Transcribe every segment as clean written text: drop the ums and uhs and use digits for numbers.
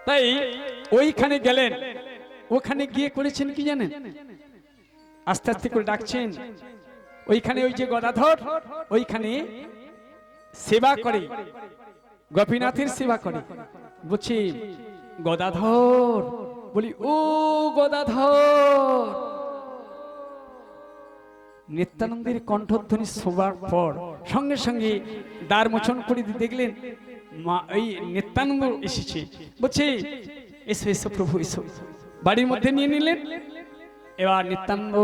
তাই ওইখানে গেলেন, ওখানে গিয়ে করেছেন কি জানেন, আস্তে আস্তে করে ডাকছেন। ওইখানে ওই যে গদাধর ওইখানে সেবা করে, গোপীনাথের সেবা করে। বলছি গদাধর, বলি ও গদাধর। নিত্যানন্দের কণ্ঠধ্বনি শোবার পর সঙ্গে সঙ্গে দ্বার মোচন করে দেখলেন মা ওই নিত্যানন্দ এসেছে। বলছে এসো এসো প্রভু এসো, বাড়ির মধ্যে নিয়ে নিলেন। এবার নিত্যানন্দ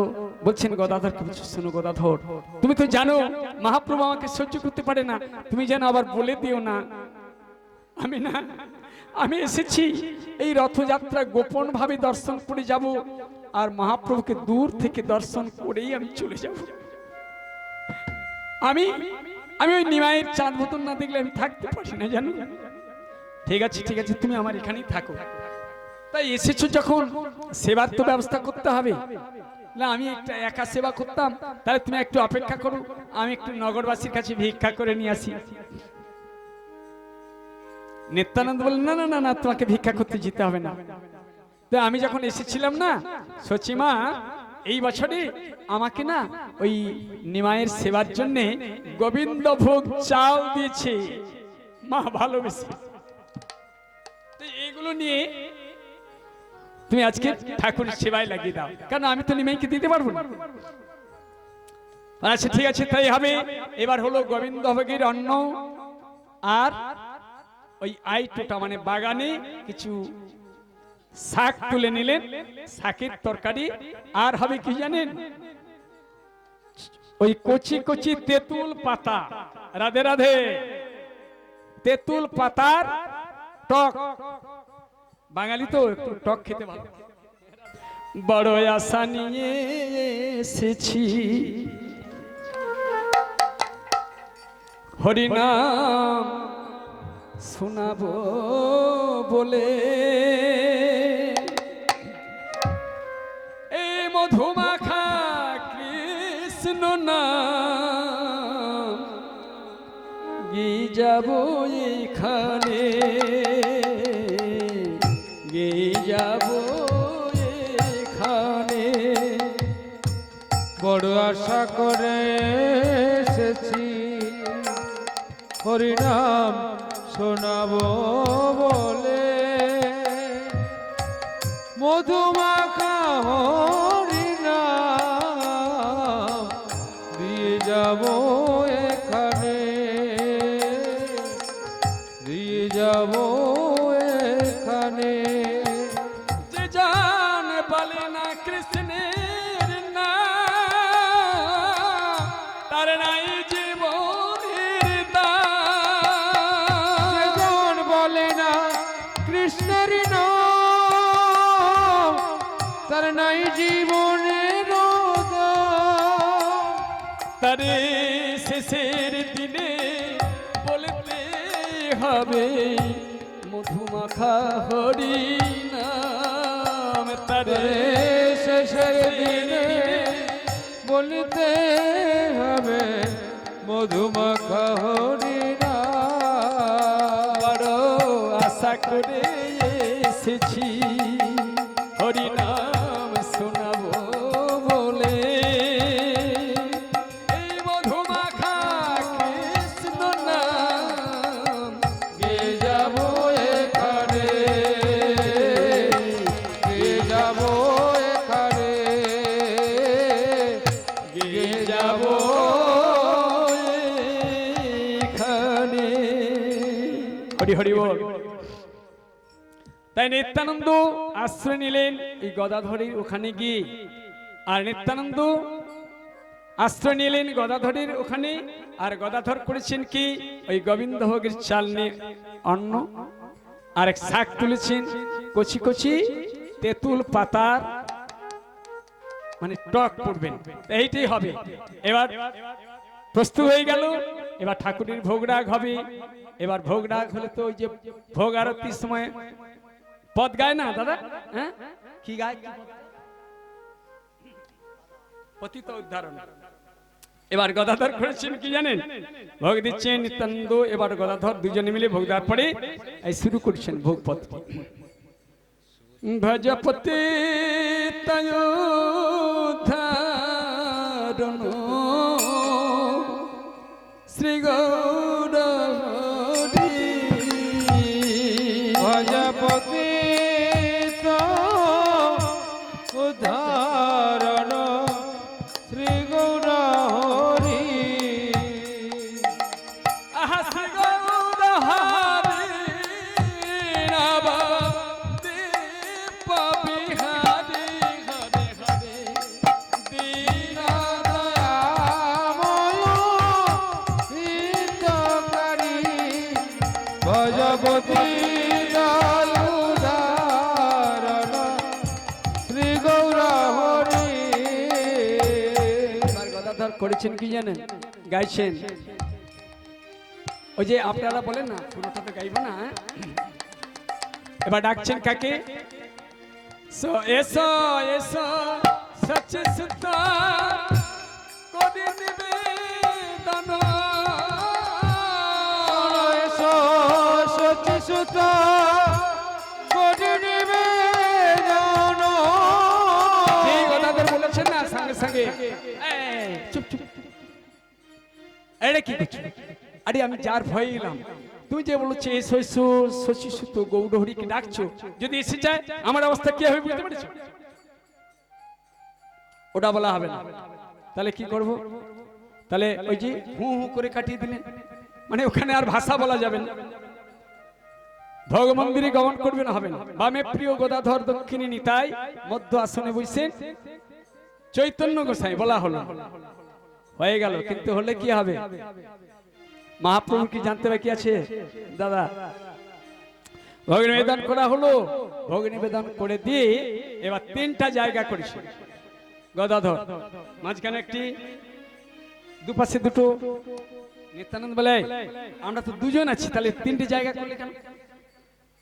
বলছেন গদাধরকে, বলছে শোনো গদাধর, তুমি তো জানো মহাপ্রভু আমাকে সহ্য করতে পারে না, তুমি যেন আবার বলে দিও না। আমি এসেছি এই রথযাত্রা গোপন ভাবে দর্শন করে যাব, আর মহাপ্রভুকে দূর থেকে দর্শন করেই আমি চলে যাব। আমি ওই নিমাইয়ের চাঁদ বোতল না দেখলে আমি থাকতে পারি না, জানো। ঠিক আছে ঠিক আছে, তুমি আমার এখানেই থাকো। তাই এসেছো যখন, সেবার তো ব্যবস্থা করতে হবে না। আমি একটা একা সেবা করতাম, তাহলে তুমি একটু অপেক্ষা করো, আমি একটু নগরবাসীর কাছে ভিক্ষা করে নিয়ে আসি। নিত্যানন্দ বললেন না না না না, তোমাকে ভিক্ষা করতে যেতে হবে না। তো আমি যখন এসেছিলাম না সচিমা, এই বছরে আমাকে না ওই নিমায়ের সেবার জন্য গোবিন্দ ভোগ চাল দিয়েছে মা, ভালোবেসে। এইগুলো নিয়ে তুমি আজকে ঠাকুরের সেবায় লাগিয়ে দাও, কারণ আমি তো নিমাইকে দিতে পারবো না। আচ্ছা ঠিক আছে, তাই হবে। এবার হলো গোবিন্দ ভোগের অন্ন আর ওই আইটোটা মানে বাগানে কিছু শাক তুলে নিলেন, শাকের তরকারি। আর হবে কি জানেন, ওই কচি কচি তেঁতুল পাতা, রাধে রাধে, তেঁতুল পাতার টক। বাঙালি তো একটু টক খেতে ভালো। বড় আশা নিয়ে এসেছি হরিনাম শোনাবো বলে, এই মধুমাখা কৃষ্ণ নাম গিয়ে যাব এখানে, গিয়ে যাব এখানে। বড় আশা করে এসেছি হরিনাম শোনাবো বলে, মধুমাখা হরিনাম দিয়ে যাব এখানে, দিয়ে যাব এখানে। যে জান বলে না কৃষ্ণের নাম, তার নাই জীবনের দাম। যে জান বলে না কৃষ্ণের নাম, তার নাই জীবনের দাম। তারে শেষের দিনে বলতে হবে মধুমাখা হরি নাম। তারে শেষের দিনে বলতে হবে মধুমাখা হরিনাম। বড় আশা করে এসেছি হরিনাম শোনাবো বলে, এই মধুমাখা কৃষ্ণ নাম গিয়ে যাব এখানে, গিয়ে যাব এখানে, গিয়ে যাব এখানে। হরি হরি বল। তাই নিত্যানন্দ আশ্রয় নিলেন এই গদাধরের ওখানে গিয়ে, আর নিত্যানন্দ আশ্রয় নিলেন গদাধরের ওখানে। আর গদাধর করেছেন কি, ওই গোবিন্দ ভোগের চাল নিয়ে অন্ন আর এক শাক তুলেছেন, কচি কচি তেঁতুল পাতার মানে টক করবেন, এইটাই হবে। এবার প্রস্তুত হয়ে গেল, এবার ঠাকুরের ভোগ রাগ হবে। এবার ভোগ রাগ হলে তো ওই যে ভোগ আরতির সময় পদ গায় না দাদা, হ্যাঁ কি গায়, পতিত উদ্ধারণ। এবার গদাধর করেছেন কি জানেন, ভোগ দিচ্ছেন নিত্যানন্দ, এবার গদাধর দুজনে মিলে ভোগ দেওয়ার পরে এই শুরু করছেন ভোগ পথ। ভজপতি তয়োধারণ শ্রী গৌর ভজপতি উদ্ধারণ শ্রী গৌর হরি আহা শ্রী গৌর হরি নবদ্বীপ বিহারী হরে হরে দীন ভজপতি উদ্ধারণ শ্রী গৌর হরি এবার গদাধর করেছেন কি জানেন, গাইছেন ওই যে আপনারা বলেন না পুরোটা তো গাইব না, এবার ডাকছেন কাকে, এসো এসো সচ সুত করে নিবেদন, এসো সচি সুত করে নিবেদন এই গদাধর বলেছেন না সঙ্গে সঙ্গে এই, চুপ চুপ এটা কি করছো, আরে আমি যার ভয়ে এলাম, তুমি যে বলছো এসো এসো শশী সুত গৌর হরিকে ডাকছো, যদি এসে যায় আমার অবস্থা কি হবে বুঝতে পেরেছো, ওটা বলা হবে না, তাহলে কি করব, তাহলে ওই যে হু হু করে কাটিয়ে দিলেন, মানে ওখানে আর ভাষা বলা যাবে না, ভোগ মন্দিরে গমন করবেন হবে না, বামে প্রিয় গদাধর দক্ষিণী নিতাই মধ্য আসনে বসে চৈতন্য গোসাই বলা হলো, হয়ে গেল, কিন্তু হলে কি হবে, মহাপ্রভু কি জানতে বাকি আছে দাদা, ভোগ নিবেদন করা হলো, ভোগ নিবেদন করে দিয়ে এবার তিনটা জায়গা করেছে গদাধর, মাঝখানে একটি, দুপাশে দুটো, নিত্যানন্দ বলে আমরা তো দুজন আছি তাহলে তিনটি জায়গা করলে কেন,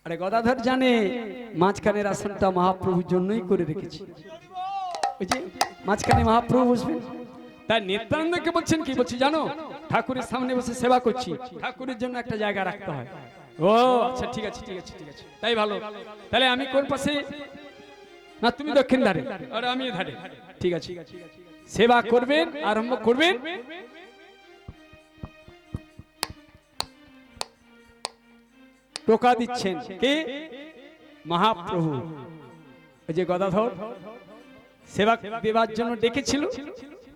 আরে গদাধর জানে মাঝখানের আসনটা মহাপ্রভুর জন্যই করে রেখেছি, ওই যে মাঝখানে মহাপ্রভু বসবেন, তাই নিত্যানন্দকে বলছেন কি বলছি জানো, ঠাকুরের সামনে বসে সেবা করছি, ঠাকুরের জন্য একটা জায়গা রাখতে হয়, ও আচ্ছা ঠিক আছে ঠিক আছে ঠিক আছে, তাই ভালো, তাহলে আমি কোন পাশে, না তুমি দক্ষিণ ধারে আর আমি এ ধারে, ঠিক আছে, সেবা করবেন আরম্ভ করবেন, টোকা দিচ্ছেন কে, মহাপ্রভু, ওই যে গদাধর সেবা দেবার জন্য ডেকেছিল,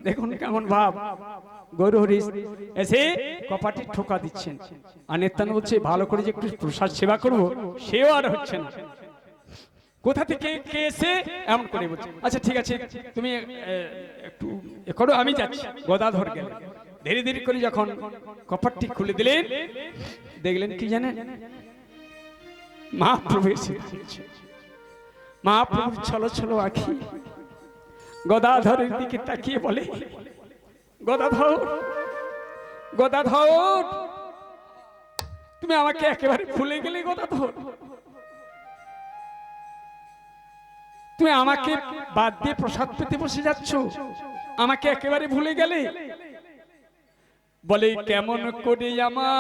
দেখুন কেমন ভাব, গৌর হরি এসে কপাটি ঠোকা দিচ্ছেন, আর নিত্যানন্দ বলছে ভালো করে যে একটু প্রসাদ সেবা করবো, সেও আর হচ্ছে না, কোথা থেকে কে এসে এমন করে বলছে, আচ্ছা ঠিক আছে তুমি একটু করো আমি যাচ্ছি, গদাধর গেল, ধীরে ধীরে করে যখন কপাটটি খুলে দিলেন, দেখলেন কি জানেন, মহাপ্রভু এসে দাঁড়িয়েছে, মহাপ্রভুর ছলো ছলো আঁখি গদাধরের দিকে তাকিয়ে বলে, গদাধর গদাধর তুমি আমাকে একেবারে ভুলে গেলে, গদাধর তুমি আমাকে বাদ দিয়ে প্রসাদ পেতে বসে যাচ্ছ, আমাকে একেবারে ভুলে গেলে, বলে কেমন করে আমার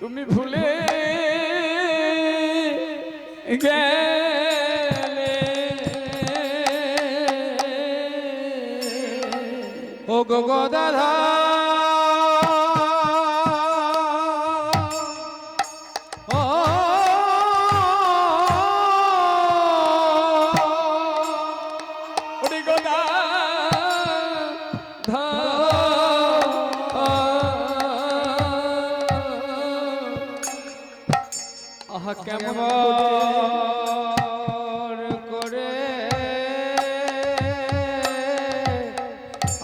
তুমি ভুলে গেলে, ও গো গদাধর ও ওরে গদাধর, আহা কেমন করে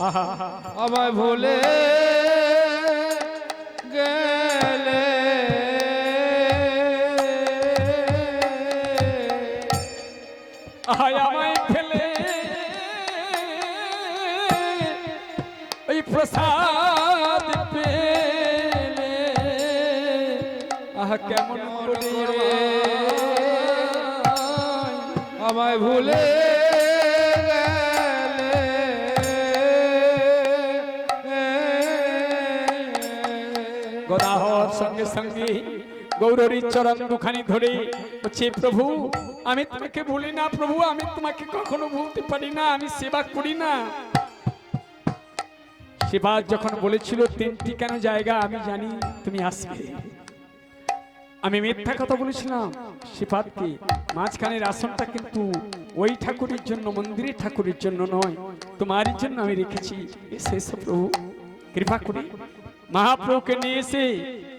আহা আমায় ভুলে গেলে, আহা আমায় ফেলে ওই প্রসাদ পেলে, আহা কেমন করে আমায় ভুলে গেলে, গদাধর সঙ্গে সঙ্গে গৌরহরির চরণ দুখানি ধরে বলছে, প্রভু আমি তোমাকে ভুলি না, প্রভু আমি তোমাকে কখনো ভুলতে পারি না, আমি সেবা করি না। সেবা যখন বলেছিল তিনটি কেন জায়গা আমি জানি তুমি আসবে, আমি মিথ্যা কথা বলেছিলাম। শিপাতকে মাঝখানের আসনটা কিন্তু ওই ঠাকুরের জন্য, মন্দিরের ঠাকুরের জন্য নয়, তোমারই জন্য আমি রেখেছি। শেষ প্রভু কৃপা করে মহাপ্রভুকে নিয়ে এসে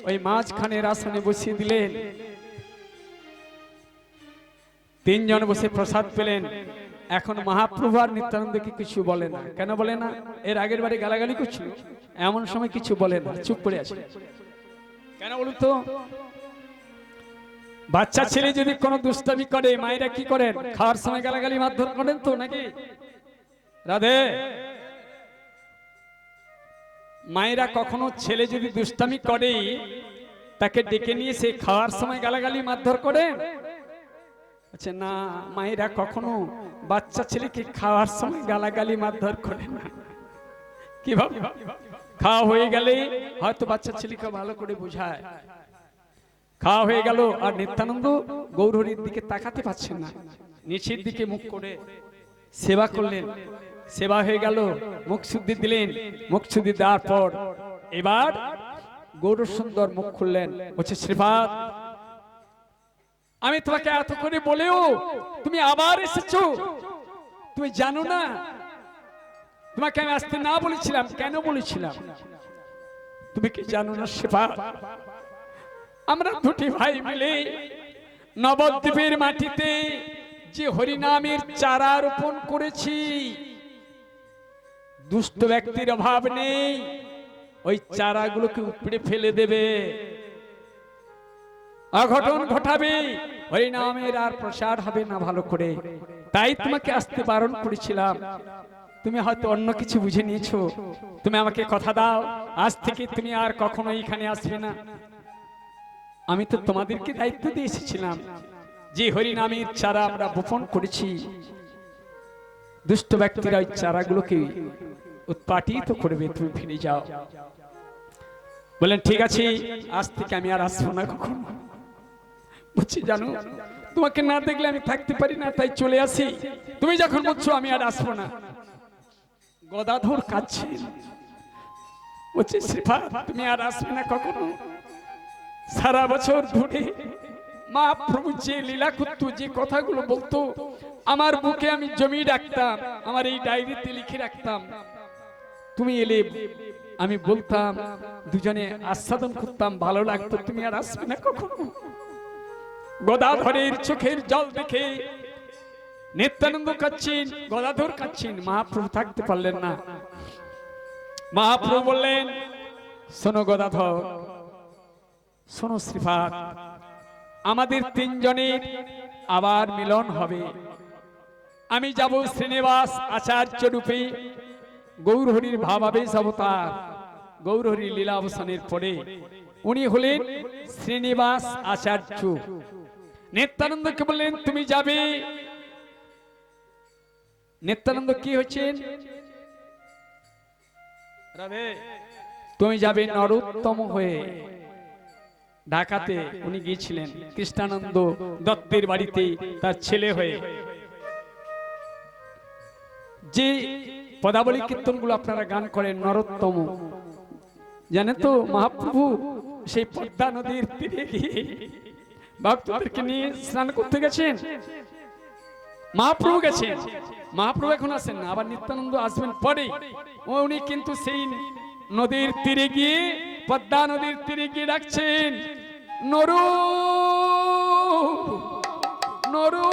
ওই মাঝখানের আসনে বসিয়ে দিলেন। তিনজন বসে প্রসাদ পেলেন। এখন মহাপ্রভু আর নিত্যানন্দকে কিছু বলে না। কেন বলে না? এর আগের বারে গালাগালি করছিল, এমন সময় কিছু বলে না, চুপ করে আছে। কেন বলুন তো? বাচ্চা ছেলে যদি কোনো দুষ্টামি করে মায়েরা কি করেন? খাওয়ার সময় গালাগালি মারধর করেন তো নাকি? রাধে, মায়েরা কখনো ছেলে যদি দুষ্টামি করে তাকে ডেকে নিয়ে সে খাওয়ার সময় গালাগালি মারধর করেন? আচ্ছা না, মায়েরা কখনো বাচ্চা ছেলেকে খাওয়ার সময় গালাগালি মারধর করে না। কিভাবে? খাওয়া হয়ে গেলে হয়তো বাচ্চা ছেলেকে ভালো করে বোঝায়। খাওয়া হয়ে গেল আর নিত্যানন্দ গৌরহরির দিকে তাকাতে পারছেন না, নিচের দিকে মুখ করে সেবা করলেন। সেবা হয়ে গেল, মুখ শুদ্ধি দিলেন। মুখ শুদ্ধি দেওয়ার পর এবার গৌর সুন্দর মুখ খুললেন, বলছে, শ্রীপাদ আমি তোমাকে এত করে বলেও তুমি আবার এসেছো, তুমি জানো না তোমাকে আমি আসতে না বলেছিলাম? কেন বলেছিলাম তুমি কি জানো না শ্রীপাদ? আমরা দুটি ভাই মিলে নবদ্বীপের মাটিতে যে হরিনামের চারা রোপণ করেছি, দুষ্ট ব্যক্তির অভাব নেই, ওই চারাগুলোকে উপড়ে ফেলে দেবে, অঘটন ঘটাবে, হরিনামের আর প্রসার হবে না ভালো করে। তাই তোমাকে আসতে বারণ করেছিলাম। তুমি হয়তো অন্য কিছু বুঝে নিয়েছো। তুমি আমাকে কথা দাও, আজ থেকে তুমি আর কখনো এখানে আসবে না। আমি তো তোমাদেরকে দায়িত্ব দিয়ে এসেছিলাম যে হরিনামের চারা আমরা বপন করেছি, দুষ্ট ব্যক্তিরা ওই চারাগুলোকে উৎপাটিত করবে, তুমি ফিরে যাও। বলেন ঠিক আছে, আজ থেকে আমি আর আসবো না কখনো। বুঝছি, জানো তোমাকে না দেখলে আমি থাকতে পারি না, তাই চলে আসি। তুমি যখন বলছো আমি আর আসবো না। গদাধর কাঁদছে, বলছে, শ্রীপাদ তুমি আর আসবে না কখনো। সারা বছর ধরে মহাপ্রভু যে লীলা করতো, যে কথাগুলো বলতো, আমার বুকে আমি জমি রাখতাম, আমার এই ডায়েরিতে লিখে রাখতাম। তুমি এলে আমি বলতাম, দুজনে আস্বাদন করতাম, ভালো লাগতো। তুমি আর আসবে না কখনো। গদাধরের চোখের জল দেখে নিত্যানন্দ কাঁদছেন, গদাধর কাঁদছেন, মহাপ্রভু থাকতে পারলেন না। মহাপ্রভু বললেন, শোনো গদাধর, শোনো শ্রীপাদ, আমাদের তিনজনের আবার মিলন হবে। আমি যাব শ্রীনিবাস আচার্য রূপে, গৌরহরির ভাবাবেশ অবতার। গৌরহরির লীলাবসানের পরে উনি হলেন শ্রীনিবাস আচার্য। নিত্যানন্দকে বললেন তুমি যাবে। নিত্যানন্দ কি হচ্ছেন? তুমি যাবে নরোত্তম হয়ে। ঢাকাতে উনি গিয়েছিলেন কৃষ্ণানন্দ দত্তের বাড়িতে তার ছেলে হয়ে। যে পদাবলী কীর্তনগুলো আপনারা গান করেন নরোত্তম, জানেন তো মহাপ্রভু সেই পদ্মা নদীর তীরে গিয়ে ভক্তদেরকে নিয়ে স্নান করতে গেছেন। মহাপ্রভু গেছেন, মহাপ্রভু এখন আসেন না, আবার নিত্যানন্দ আসবেন পরে। উনি কিন্তু সেই নদীর তীরে গিয়ে, পদ্মা নদীর তীরে গিয়ে ডাকছেন, নরু নরু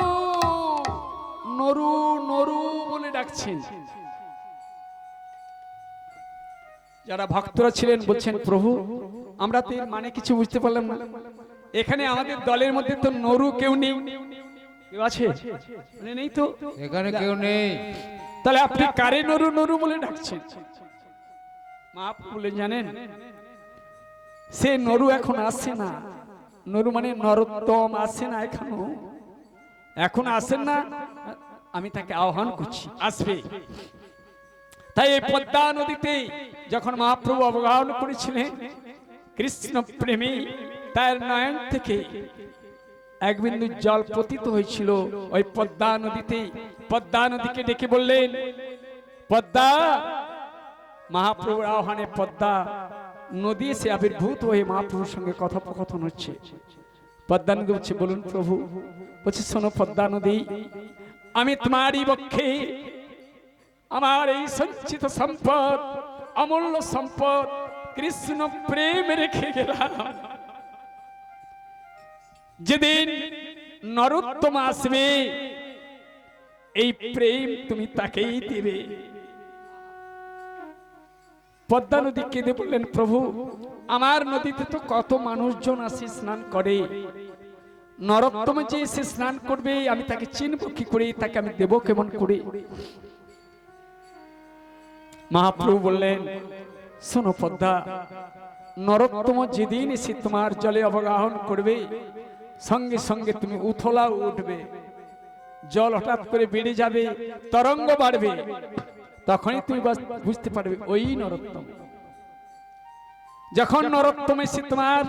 নরু নরু বলে ডাকছেন। যারা ভক্তরা ছিলেন বলছেন, প্রভু আমরা তো এর মানে কিছু বুঝতে পারলাম না। এখানে আমাদের দলের মধ্যে তো নরু কেউ নেই, কেউ আছে? নেই তো, এখানে কেউ নেই। তাহলে আপনি কারে নরু নরু বলে ডাকছেন? মহাপ্রভু বলে, জানেন সে নরু এখন আসে না। নরু মানে নরোত্তম আসে না এখনো, এখন আসেন না। আমি তাকে আহ্বান করছি, আসবে। তাই এই পদ্মা নদীতে যখন মহাপ্রভু অবগাহন করেছিলেন, কৃষ্ণ প্রেমী তার নয়ন থেকে এক বিন্দু জল পতিত হয়েছিল ওই পদ্মা নদীতে। পদ্মা নদীকে ডেকে বললেন, পদ্মা, মহাপ্রভুর আহ্বানে পদ্মা নদী এসে আবির্ভূত হয়ে মহাপ্রভুর সঙ্গে কথোপকথন হচ্ছে। পদ্মা নদী বলছে, বলুন প্রভু। বলছে, শোনো পদ্মা নদী, আমি তোমারই পক্ষে আমার এই সঞ্চিত সম্পদ, অমূল্য সম্পদ কৃষ্ণ প্রেম রেখে গেলাম। যেদিন নরোত্তম আসবে এই প্রেম তুমি তাকেই দেবে। পদ্মা নদী কেঁদে বললেন, প্রভু, আমার নদীতে তো কত মানুষজন আসে স্নান করে, নরোত্তম যে এসে স্নান করবে আমি তাকে চিনব কি করে, তাকে আমি দেব কেমন করে? মহাপ্রভু বললেন, শোনো পদ্মা, নরোত্তম যেদিন এসে তোমার জলে অবগাহন করবে সঙ্গে সঙ্গে তুমি উথলাও উঠবে, জল হঠাৎ করে বেড়ে যাবে, তরঙ্গ বাড়বে, তখনই তুমি বুঝতে পারবে ওই নরোত্তম। যখন নরোত্তম এসে তোমার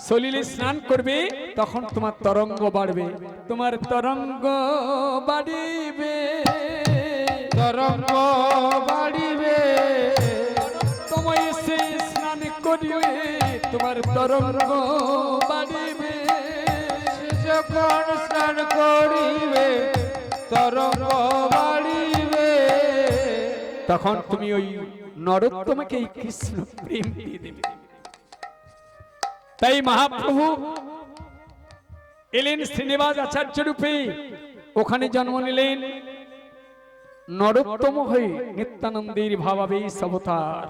সলিলে স্নান করবে তখন তোমার তরঙ্গ বাড়বে, তোমার তরঙ্গ বাড়িবে, তরঙ্গ বাড়িবে। তোমায় এসে স্নান করিবে তোমার তরঙ্গ বাড়িবে। যখন স্নান করিবে তরঙ্গ বাড়িবে, তখন তুমি ওই নরোত্তমকে কৃষ্ণ প্রেম দিয়ে দেবে। তাই মহাপ্রভু এলেন শ্রীনিবাস আচার্য রূপে, ওখানে জন্ম নিলেন নরোত্তম হয়ে নিত্যানন্দের ভাবাবেশ অবতার।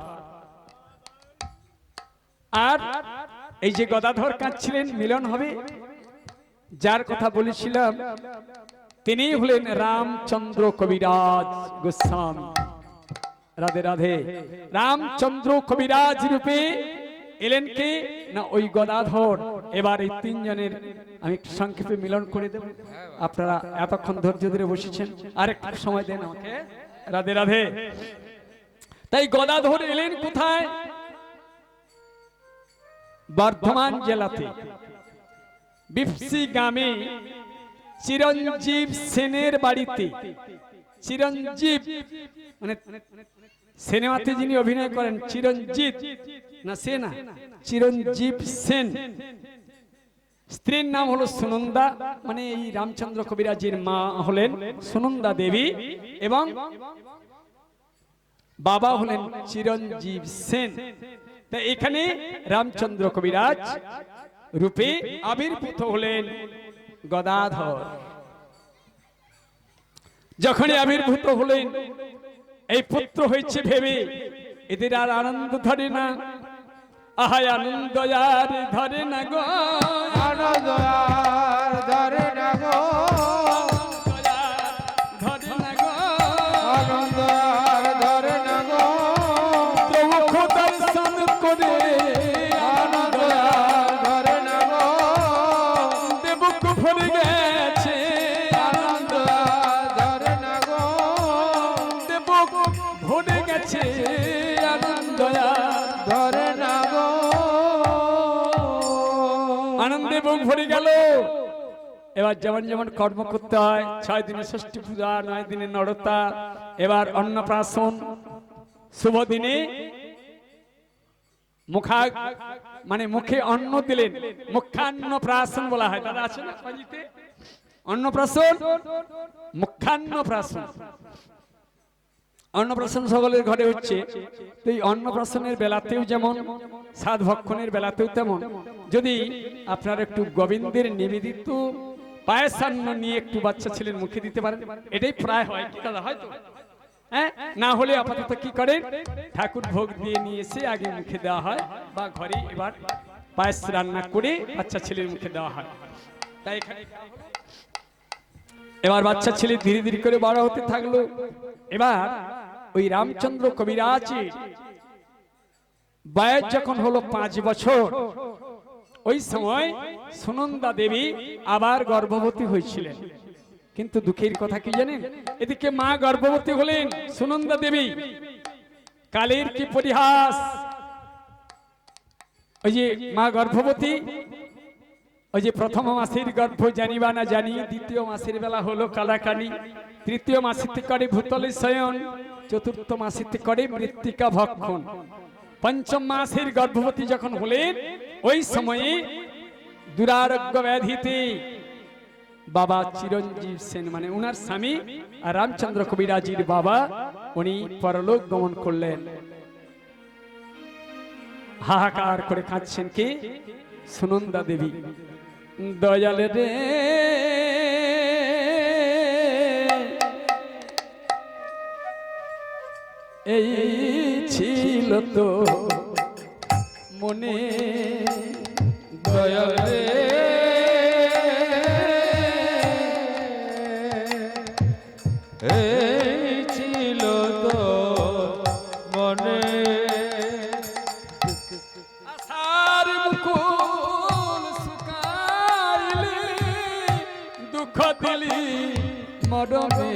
আর এই যে গদাধর কাঁদছিলেন, মিলন হবে, যার কথা বলেছিলাম তিনি হলেন রামচন্দ্র কবিরাজ গোস্বামী। রাধে রাধে। রামচন্দ্র কবিরাজ রূপে এলেন কে না ওই গদাধর। এবার এই তিনজনের আমি একটু সংক্ষেপে মিলন করে দেব, আপনারা এতক্ষণ ধৈর্য ধরে বসেছেন, আর একটু সময় দেন আমাকে। রাধে রাধে। তাই গদাধর এলেন কোথায়? বর্ধমান জেলাতে বিপসি গ্রামে চিরঞ্জীব সেনের বাড়িতে। চিরঞ্জীব মানে সিনেমাতে যিনি অভিনয় করেন চিরঞ্জিত না সেনা, চিরঞ্জীব সেন। স্ত্রীর নাম হলো সুনন্দা, মানে এই রামচন্দ্র কবিরাজের মা হলেন সুনন্দা দেবী, এবং বাবা হলেন চিরঞ্জীব সেন। তা এখানে রামচন্দ্র কবিরাজ রূপে আবির্ভূত হলেন গদাধর। যখনই আবির্ভূত হলেন, এই পুত্র হয়েছে ভেবে এদের আর আনন্দ ধরে না। আহায় আনন্দ আর ধরে না গো, আনন্দ আর ধরে না গো, ধরে না গো, আনন্দ আর ধরে না গো। প্রভু দর্শন করে আনন্দ আর ধরে না গো, দেবক ভরে গেছে। আনন্দ আর ধরে না গো, দেবক ভরে গেছে, আনন্দ আর ধরে না গো। আনন্দে বুক ভরে গেল। এবার যেমন যেমন কর্ম করতে হয়, 6 দিনে ষষ্ঠী পূজা, 9 দিনে নরতা, এবার অন্নপ্রাশন, শুভ দিনে মুখা মানে মুখে অন্ন দিলেন, মুখান্নপ্রাশন বলা হয়। দাদা আছে না পাঁজিতে? অন্নপ্রাশন, মুখান্নপ্রাশন। অন্নপ্রাশন সকলের ঘরে হচ্ছে। তো এই অন্নপ্রাশনের বেলাতেও যেমন, সাধ ভক্ষণের বেলাতেও তেমন, যদি আপনারা একটু গোবিন্দের নিবেদিত পায়েসান্ন নিয়ে একটু বাচ্চা ছেলের মুখে দিতে পারেন, এটাই প্রায় হয় কি দাদা? হয়তো হ্যাঁ, না হলে আপাতত কি করেন, ঠাকুর ভোগ দিয়ে নিয়ে এসে আগে মুখে দেওয়া হয়, বা ঘরে এবার পায়েস রান্না করে বাচ্চা ছেলের মুখে দেওয়া হয়। তাই এবার বাচ্চা ছেলে ধীরে ধীরে করে বড় হতে থাকলো। এবার ওই রামচন্দ্র কবিরাজের বয়স যখন হলো 5 বছর, ওই সময় সুনন্দা দেবী আবার গর্ভবতী হয়েছিলেন। কিন্তু দুঃখের কথা কি জানেন, এদিকে মা গর্ভবতী হলেন সুনন্দা দেবী, কালের কি পরিহাস। ওই যে মা গর্ভবতী, ওই যে প্রথম মাসের গর্ভ জানিবা না জানি, দ্বিতীয় মাসের বেলা হলো কালাকানি, তৃতীয় মাসেতে করে ভূতলে শয়ন, চতুর্থ মাসেতে করে মৃত্তিকা ভক্ষণ, পঞ্চম মাসের গর্ভবতী যখন হলেন ওই সময়ে দুরারোগ্য ব্যাধিতে বাবা চিরঞ্জীব সেন মানে উনার স্বামী আর রামচন্দ্র কবিরাজির বাবা উনি পরলোক গমন করলেন। হাহাকার করে কাঁদছেন কি সুনন্দা দেবী। দয়ালে রে এই ছিল তো মনে, দয়ালে এই ছিল তো মনে, আশার মুকুল শুকাইলি দুঃখ দিলি মরমে,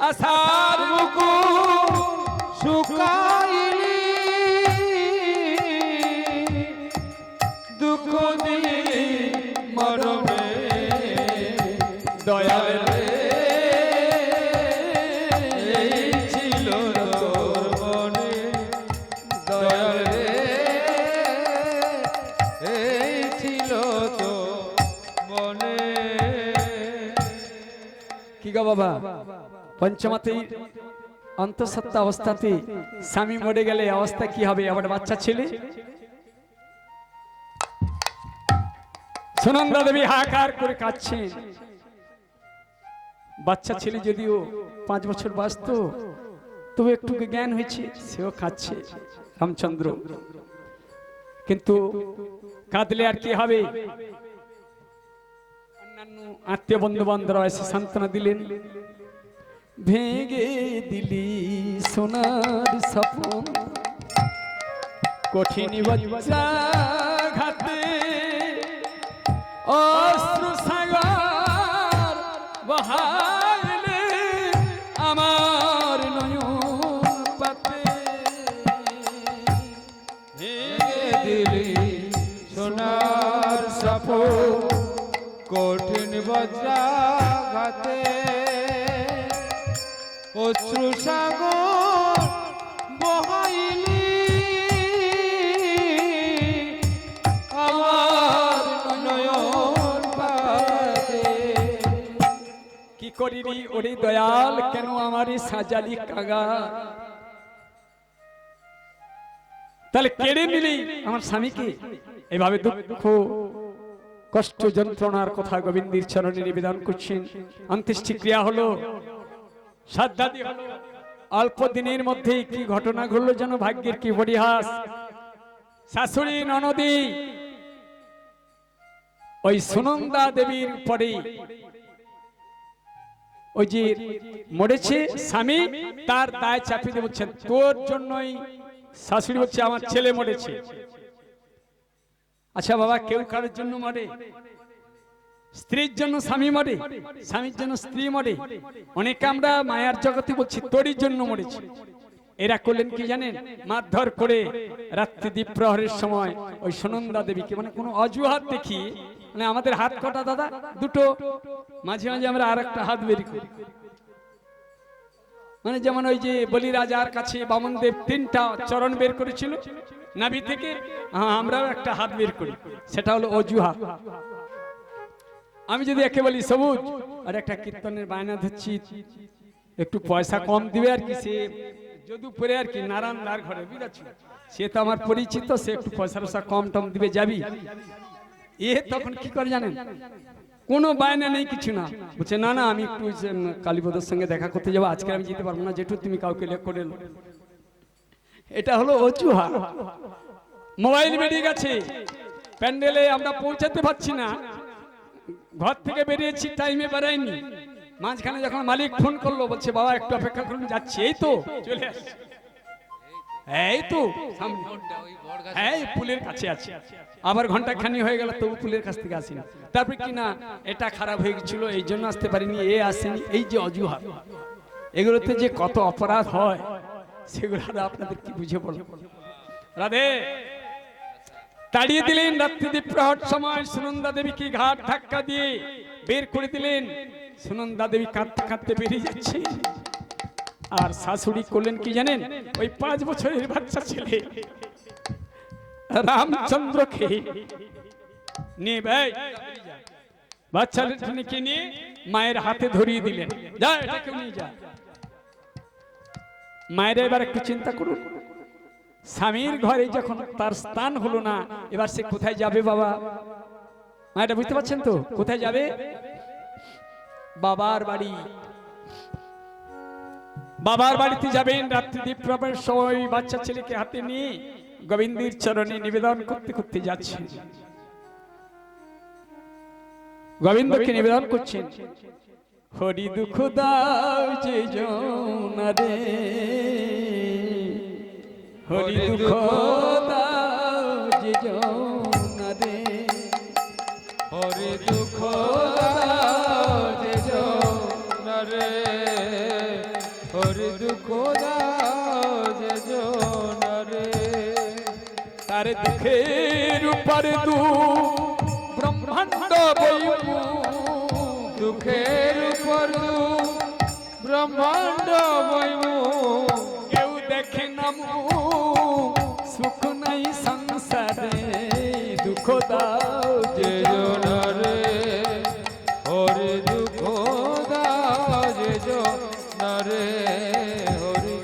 আশার মুকুল শুকাইলি দুঃখ দিলি মরমে, দয়ালে এই ছিল তোর মনে, দয়ালে এই ছিল তো মনে। কি গো বাবা, পঞ্চমাতে অন্তঃসত্ত্বা অবস্থাতে স্বামী মরে গেলে অবস্থা কি হবে? আবার বাচ্চা ছেলে। সুনন্দা দেবী হাহাকার করে কাঁদছেন। বাচ্চা ছেলে যদিও 5 বছর বাঁচত, তবু একটু জ্ঞান হয়েছে, সেও কাঁদছে রামচন্দ্র। কিন্তু কাঁদলে আর কি হবে? অন্যান্য আত্মীয় বন্ধু বান্ধবরা এসে সান্ত্বনা দিলেন। ভেঙে দিলি সোনার স্বপ্ন কঠিন ঘাতে, অশ্রু সাগর বহাইলে আমার নয়ন পাতে, ভেঙে দিলি সোনার সাপোর কঠিন বজ্রাঘাতে, অশ্রু সাগর বহাইলি আমার নয়ন পাতে। কি করিনি ওরে দয়াল, কেন আমারে সাজালি কাগা? তাহলে কেড়ে নিলি আমার স্বামীকে। এভাবে দুঃখ কষ্ট যন্ত্রণার কথা গোবিন্দের চরণে নিবেদন করছেন। অন্ত্যেষ্টি ক্রিয়া হলো, শ্রাদ্ধাদি হলো। অল্প দিনের মধ্যে কি ঘটনা ঘটলো যেন ভাগ্যের কি পরিহাস। শাশুড়ি ননদী ওই সুনন্দা দেবীর পরে ওই যে মরেছে স্বামী, তার দায় চাপিয়ে দিয়ে বলছেন তোর জন্যই। শাশুড়ি বলছে আমার ছেলে মরেছে। আচ্ছা বাবা, কেউ কারোর জন্য মরে? স্ত্রীর জন্য স্বামী মরে, স্বামীর জন্য স্ত্রী মরে। অনেকে আমরা মায়ার জগতে বলছি তোরই জন্য মরেছে। এরা করলেন কি জানেন? মারধর করে রাত্রি দ্বীপ প্রহরের সময় ওই সুনন্দা দেবীকে মানে কোনো অজুহাত দেখি, মানে আমাদের হাত কটা দাদা? দুটো, মাঝে মাঝে আমরা আর একটা হাত বের করি। মানে যেমন ওই যে বলি রাজার কাছে বামনদেব 3টা চরণ বের করেছিল নাভি থেকে, আমরাও একটা হাত বের করি, সেটা হলো অজুহাত। আমি যদি একে বলি সবুজ, আর একটা কীর্তনের বায়না ধরছি, একটু পয়সা কম দিবে আর কি, সে যদুপুরে আর কি নারায়ণদার ঘরে, বুঝাচ্ছি, সে তো আমার পরিচিত, সে একটু পয়সা কম টম দিবে যাবি। এ তখন কি করে জানেন? কোনো বায়না নেই, কিছু না, বলছে না না আমি একটু কালীপদর সঙ্গে দেখা করতে যাবো, আজকে আমি যেতে পারবো না, যেটু তুমি কাউকে লেখ করে এলো। এটা হলো অজুহাত। মোবাইল বেরিয়ে গেছে, প্যান্ডেলে আমরা পৌঁছাতে পারছি না, ঘর থেকে বেরিয়েছি টাইমে বেরাইনি, মাঝখানে যখন মালিক ফোন করলো বলছে বাবা একটু অপেক্ষা করুন, যাচ্ছি, এই তো চলে আসছে, এই তো সামনে, হ্যাঁ পুলের কাছে আছে। আবার ঘন্টা খানি হয়ে গেল তবু পুলের কাছ থেকে আসিনি। তারপরে কি না এটা খারাপ হয়ে গেছিল এই জন্য আসতে পারিনি, এ আসেনি, এই যে অজুহাত, এগুলোতে যে কত অপরাধ হয় সেগুলো আপনাদের কি বুঝে বলো? রাধে তাড়িয়ে দিলেন। রাত্রিদীপ প্রহর সময় সুনন্দা দেবীকে ঘাট ধাক্কা দিয়ে বের করে দিলেন। সুনন্দা দেবী কাঁদতে কাঁদতে বেরিয়ে যাচ্ছে। আর শাশুড়ি করলেন কি জানেন? ওই 5 বছরের বাচ্চা ছেলে রামচন্দ্রকে নিয়ে বাচ্চাকে নিয়ে মায়ের হাতে ধরিয়ে দিলেন, যা এটাকে নিয়ে যা। মায়ের এবার একটু চিন্তা করুন, স্বামীর ঘরে যখন তার স্থান হলো না, এবার সে কোথায় যাবে বাবা? মায়েরা বুঝতে পারছেন তো কোথায় যাবে? বাবার বাড়ি। বাবার বাড়িতে যাবেন। রাত্রিদীপ প্রবেশ সময় বাচ্চা ছেলেকে হাতে নিয়ে গোবিন্দের চরণে নিবেদন করতে করতে যাচ্ছেন। গোবিন্দকে নিবেদন করছেন, হরি দুঃখ দাও যে জনারে, হরি দুঃখ দাও যে জনারে, হরি দুঃখ দাও যে জনারে, হরি দুঃখ দাও যে জনারে। তার দুঃখের উপরে ব্রহ্মাণ্ড বইমু, দুঃখের উপর ব্রহ্মাণ্ড বইমু, কেউ দেখে নামু সুখ নাই সংসারে, দুঃখ দাও যে জনারে, হরি দুঃখ দাও যে জনারে, হরি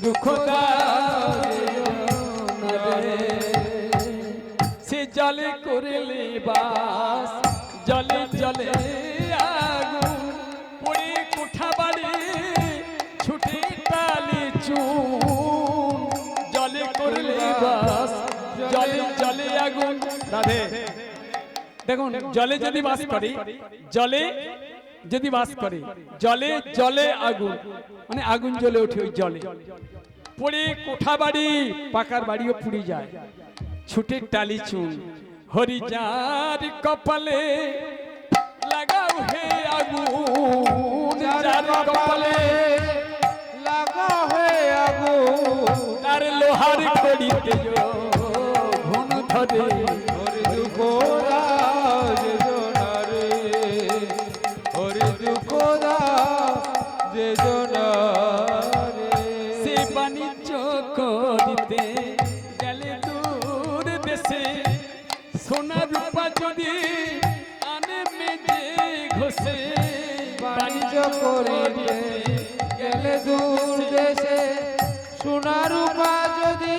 দুঃখ দাও যে জনারে। সে জলে করলে বাস, জলে জলে আগুন, পড়ে কোঠা বাড়ি ছুটে টালি চুন, জলে করলে বাস, জলে জলে আগুন। রাধে দেখুন, জলে যদি বাস করে, জলে যদি বাস করে, জলে জলে আগুন, মানে আগুন জ্বলে ওঠে ওই জলে, পড়ে কোঠা বাড়ি, পাকার বাড়িও পুড়ে যায়, ছুটে টালি চুন। হরি যার কপালে লাগাও হে আগুন, যার কপালে লাগা হয়ে আগুন, তার লোহার কড়িতে ঘুণ ধরে, হরি দুঃখ দাও যে জনারে, হরি দুঃখ দাও যে জনারে। সে বাণিজ্য করিতে গেলে দূর দেশে, সোনা রূপা যদি আনে মেজে ঘষে, বাণিজ্য করিতে গেলে দূর দেশে, সোনা রূপা যদি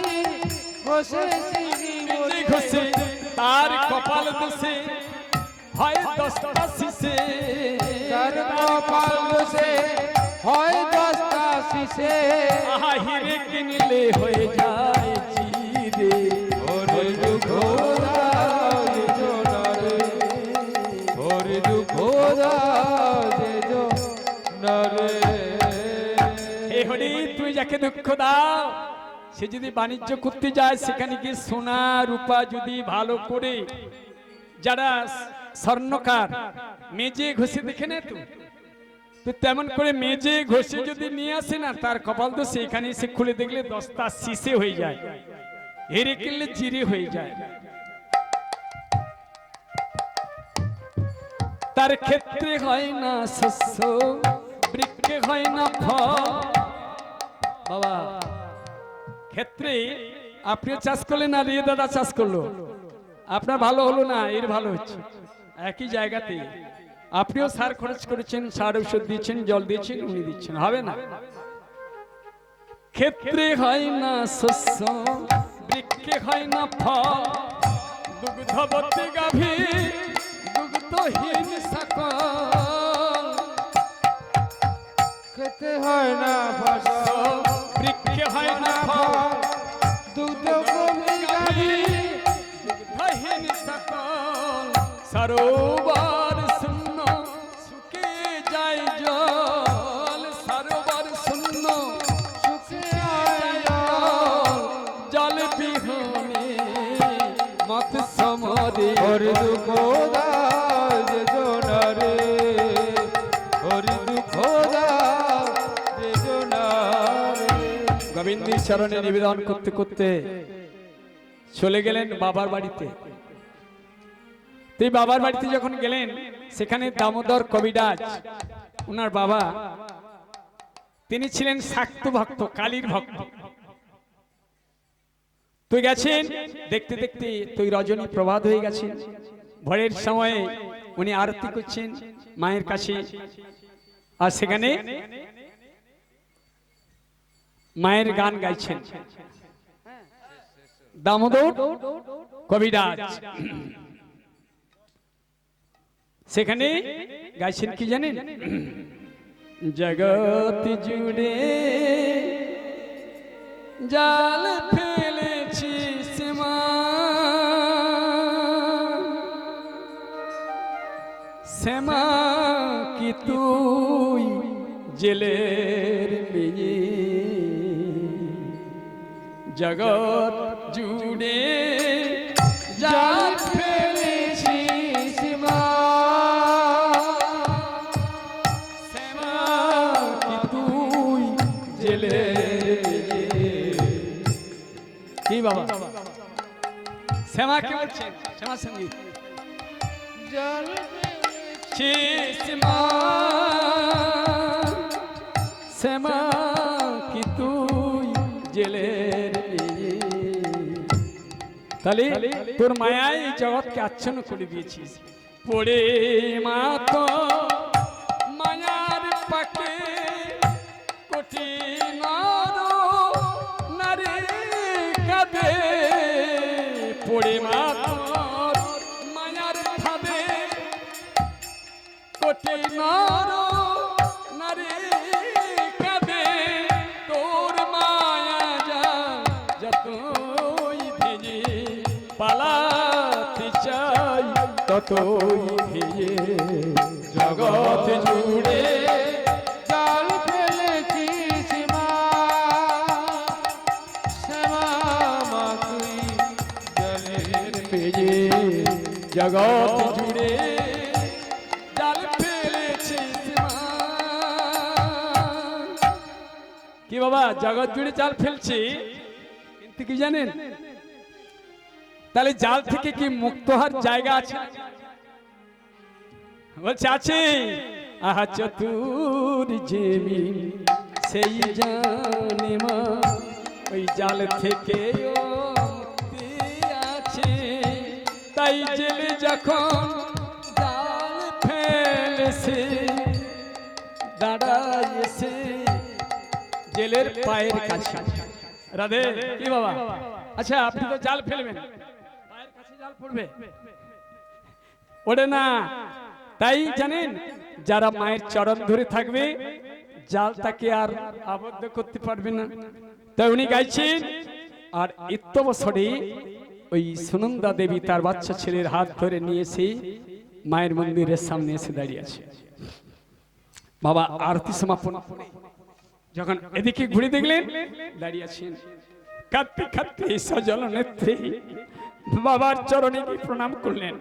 ঘষে মেজে ঘষে, তার কপাল দোষে হয় 10টা শিশে, তার কপাল দোষে হয় 10টা শিশে। আহা হিরে কিনলে হয়ে যায় চিরে, হরি দুঃখ দাও যে জনারে, হরি দুঃখ দাও যে জনারে। হে হরি তুই যাকে দুঃখ দাও, সে যদি বাণিজ্য করতে যায়, সেখানে গিয়ে সোনা রূপা যদি ভালো করে, যারা স্বর্ণকার মেজে ঘষে দেখে না তো তেমন করে মেজে ঘষে যদি নিয়ে আসে না, তার কপাল তো সেখানে এসে খুলে দেখলে 10টা শিশে হয়ে যায়, হেরে কিনলে চিরে হয়ে যায়। তার ক্ষেত্রে হয় না শস্য, বৃক্ষে হয় না ফল। বাবা ক্ষেত্রে আপনিও চাষ করলেন আর এ দাদা চাষ করলো, আপনার ভালো হলো না, এর ভালো হচ্ছে। একই জায়গাতে আপনিও সার খরচ করেছেন, সার ঔষধ দিয়েছেন, জল দিয়েছেন, উনি দিচ্ছেন, হবে না। ক্ষেত্রে হয় না শস্য, বৃক্ষে হয় না ফল, দুগ্ধবতী গাভী দুগ্ধহীন সকল, খেতে হয় না ফসল, বৃক্ষে হয় না ফল, দুধ কমে গাভী দুগ্ধহীন সকল। সরোবর শূন্য শুকে যায় জল, সরোবর শূন্য সুখে হয় জল, জল বিহনে মত সমরে। হরি দুঃখ দাও যে জনারে, হরি দুঃখ দাও যে জনারে। গোবিন্দের চরণে নিবেদন করতে করতে চলে গেলেন বাবার বাড়িতে। তুই বাবার বাড়িতে যখন গেলেন, সেখানে দামোদর কবিরাজ ওনার বাবা, তিনি ছিলেন শাক্ত ভক্ত, কালীর ভক্ত। তুই গেছেন, দেখতে দেখতে তুই রজনী প্রভাত হয়ে গেছেন। ভোরের সময়ে উনি আরতি করছেন মায়ের কাছে, আর সেখানে মায়ের গান গাইছেন দামোদর কবিরাজ। সেখানে গাইছেন কি জানেন? জগৎ জুড়ে জাল ফেলেছি শ্যামা, শ্যামা কি তুই জেলের মেয়ে, জগৎ জুড়ে জাল ফেলেছি শ্যামা, শ্যামা কি তুই জেলের মেয়ে। কি বাবা, শ্যামা কে বলছেন? শ্যামা সঙ্গীত। জল শ্যামা, শ্যামা কি তুই জেলের মেয়ে। তাহলে তোর মায়াই জগৎকে আচ্ছন্ন করে দিয়েছিস। পড়ে মা তো মায়ার পাকে কোটি নর নারী কাঁদে, পড়ে মা তোর মায়ার ভাবে কোটি নর নারী কাঁদে, তোর মায়া যা যতই ভেজে পালাতে চাই ততই ভেজে। জগৎ জুড়ে জাল ফেলেছি শ্যামা, শ্যামা মা তুই জলের ভেজে, জগৎ জুড়ে জাল ফেলেছি শ্যামা। কি বাবা, জগৎ জুড়ে জাল ফেলছি, কিন্তু কি জানেন? তাহলে জাল থেকে কি মুক্ত হওয়ার জায়গা আছে? বলছে আছে। আহা চতুর জেমি সেই জানে মা, ওই জাল থেকে মুক্তি আছে। তাই জেলে যখন জাল ফেলেছে, দাঁড়াইছে জেলের পায়ের কাছে। রাধে। কি বাবা, আচ্ছা আপনি তো জাল ফেলবেন, পায়ের কাছে জাল পড়বে? ওড়ে না। তাই জানেন, যারা মায়ের চরণ ধরে থাকবে জাল তাকে আর আবদ্ধ করতে পারবে না। তাই উনি গাইছেন। আর ইত্য বছরে ওই সুনন্দা দেবী তার বাচ্চা ছেলের হাত ধরে নিয়ে এসে মায়ের মন্দিরের সামনে এসে দাঁড়িয়ে আছে। বাবা আরতি সমাপন যখন এদিকে ঘুরে দেখলেন, দাঁড়িয়ে আছেন কাঁদতে কাঁদতে সজল নেত্রে বাবার চরণে গিয়ে প্রণাম করলেন।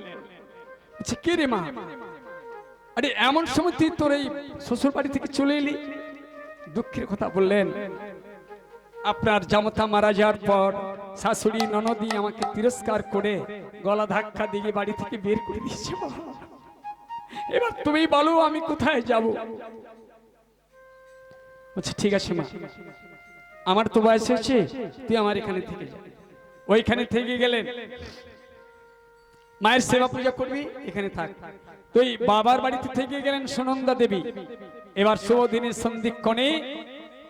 আচ্ছা কে রে মা? আরে এমন সময় তুই তোর এই শ্বশুর বাড়ি থেকে চলে এলি? দুঃখের কথা বললেন, আপনার জামতা মারা যাওয়ার পর শাশুড়ি ননদি আমাকে তিরস্কার করে গলা ধাক্কা দিয়ে বাড়ি থেকে বের করে দিয়েছে। এবার তুমি বলো আমি কোথায় যাব? আচ্ছা ঠিক আছে মা, আমার তো বয়স হয়েছে, তুই আমার এখানে থেকে যা। ওইখানে থেকে গেলেন, মায়ের সেবা পূজা করবি, এখানে থাক। তুই বাবার বাড়িতে থেকে গেলেন সুনন্দা দেবী। এবার শুভ দিনের সন্ধিক্ষণে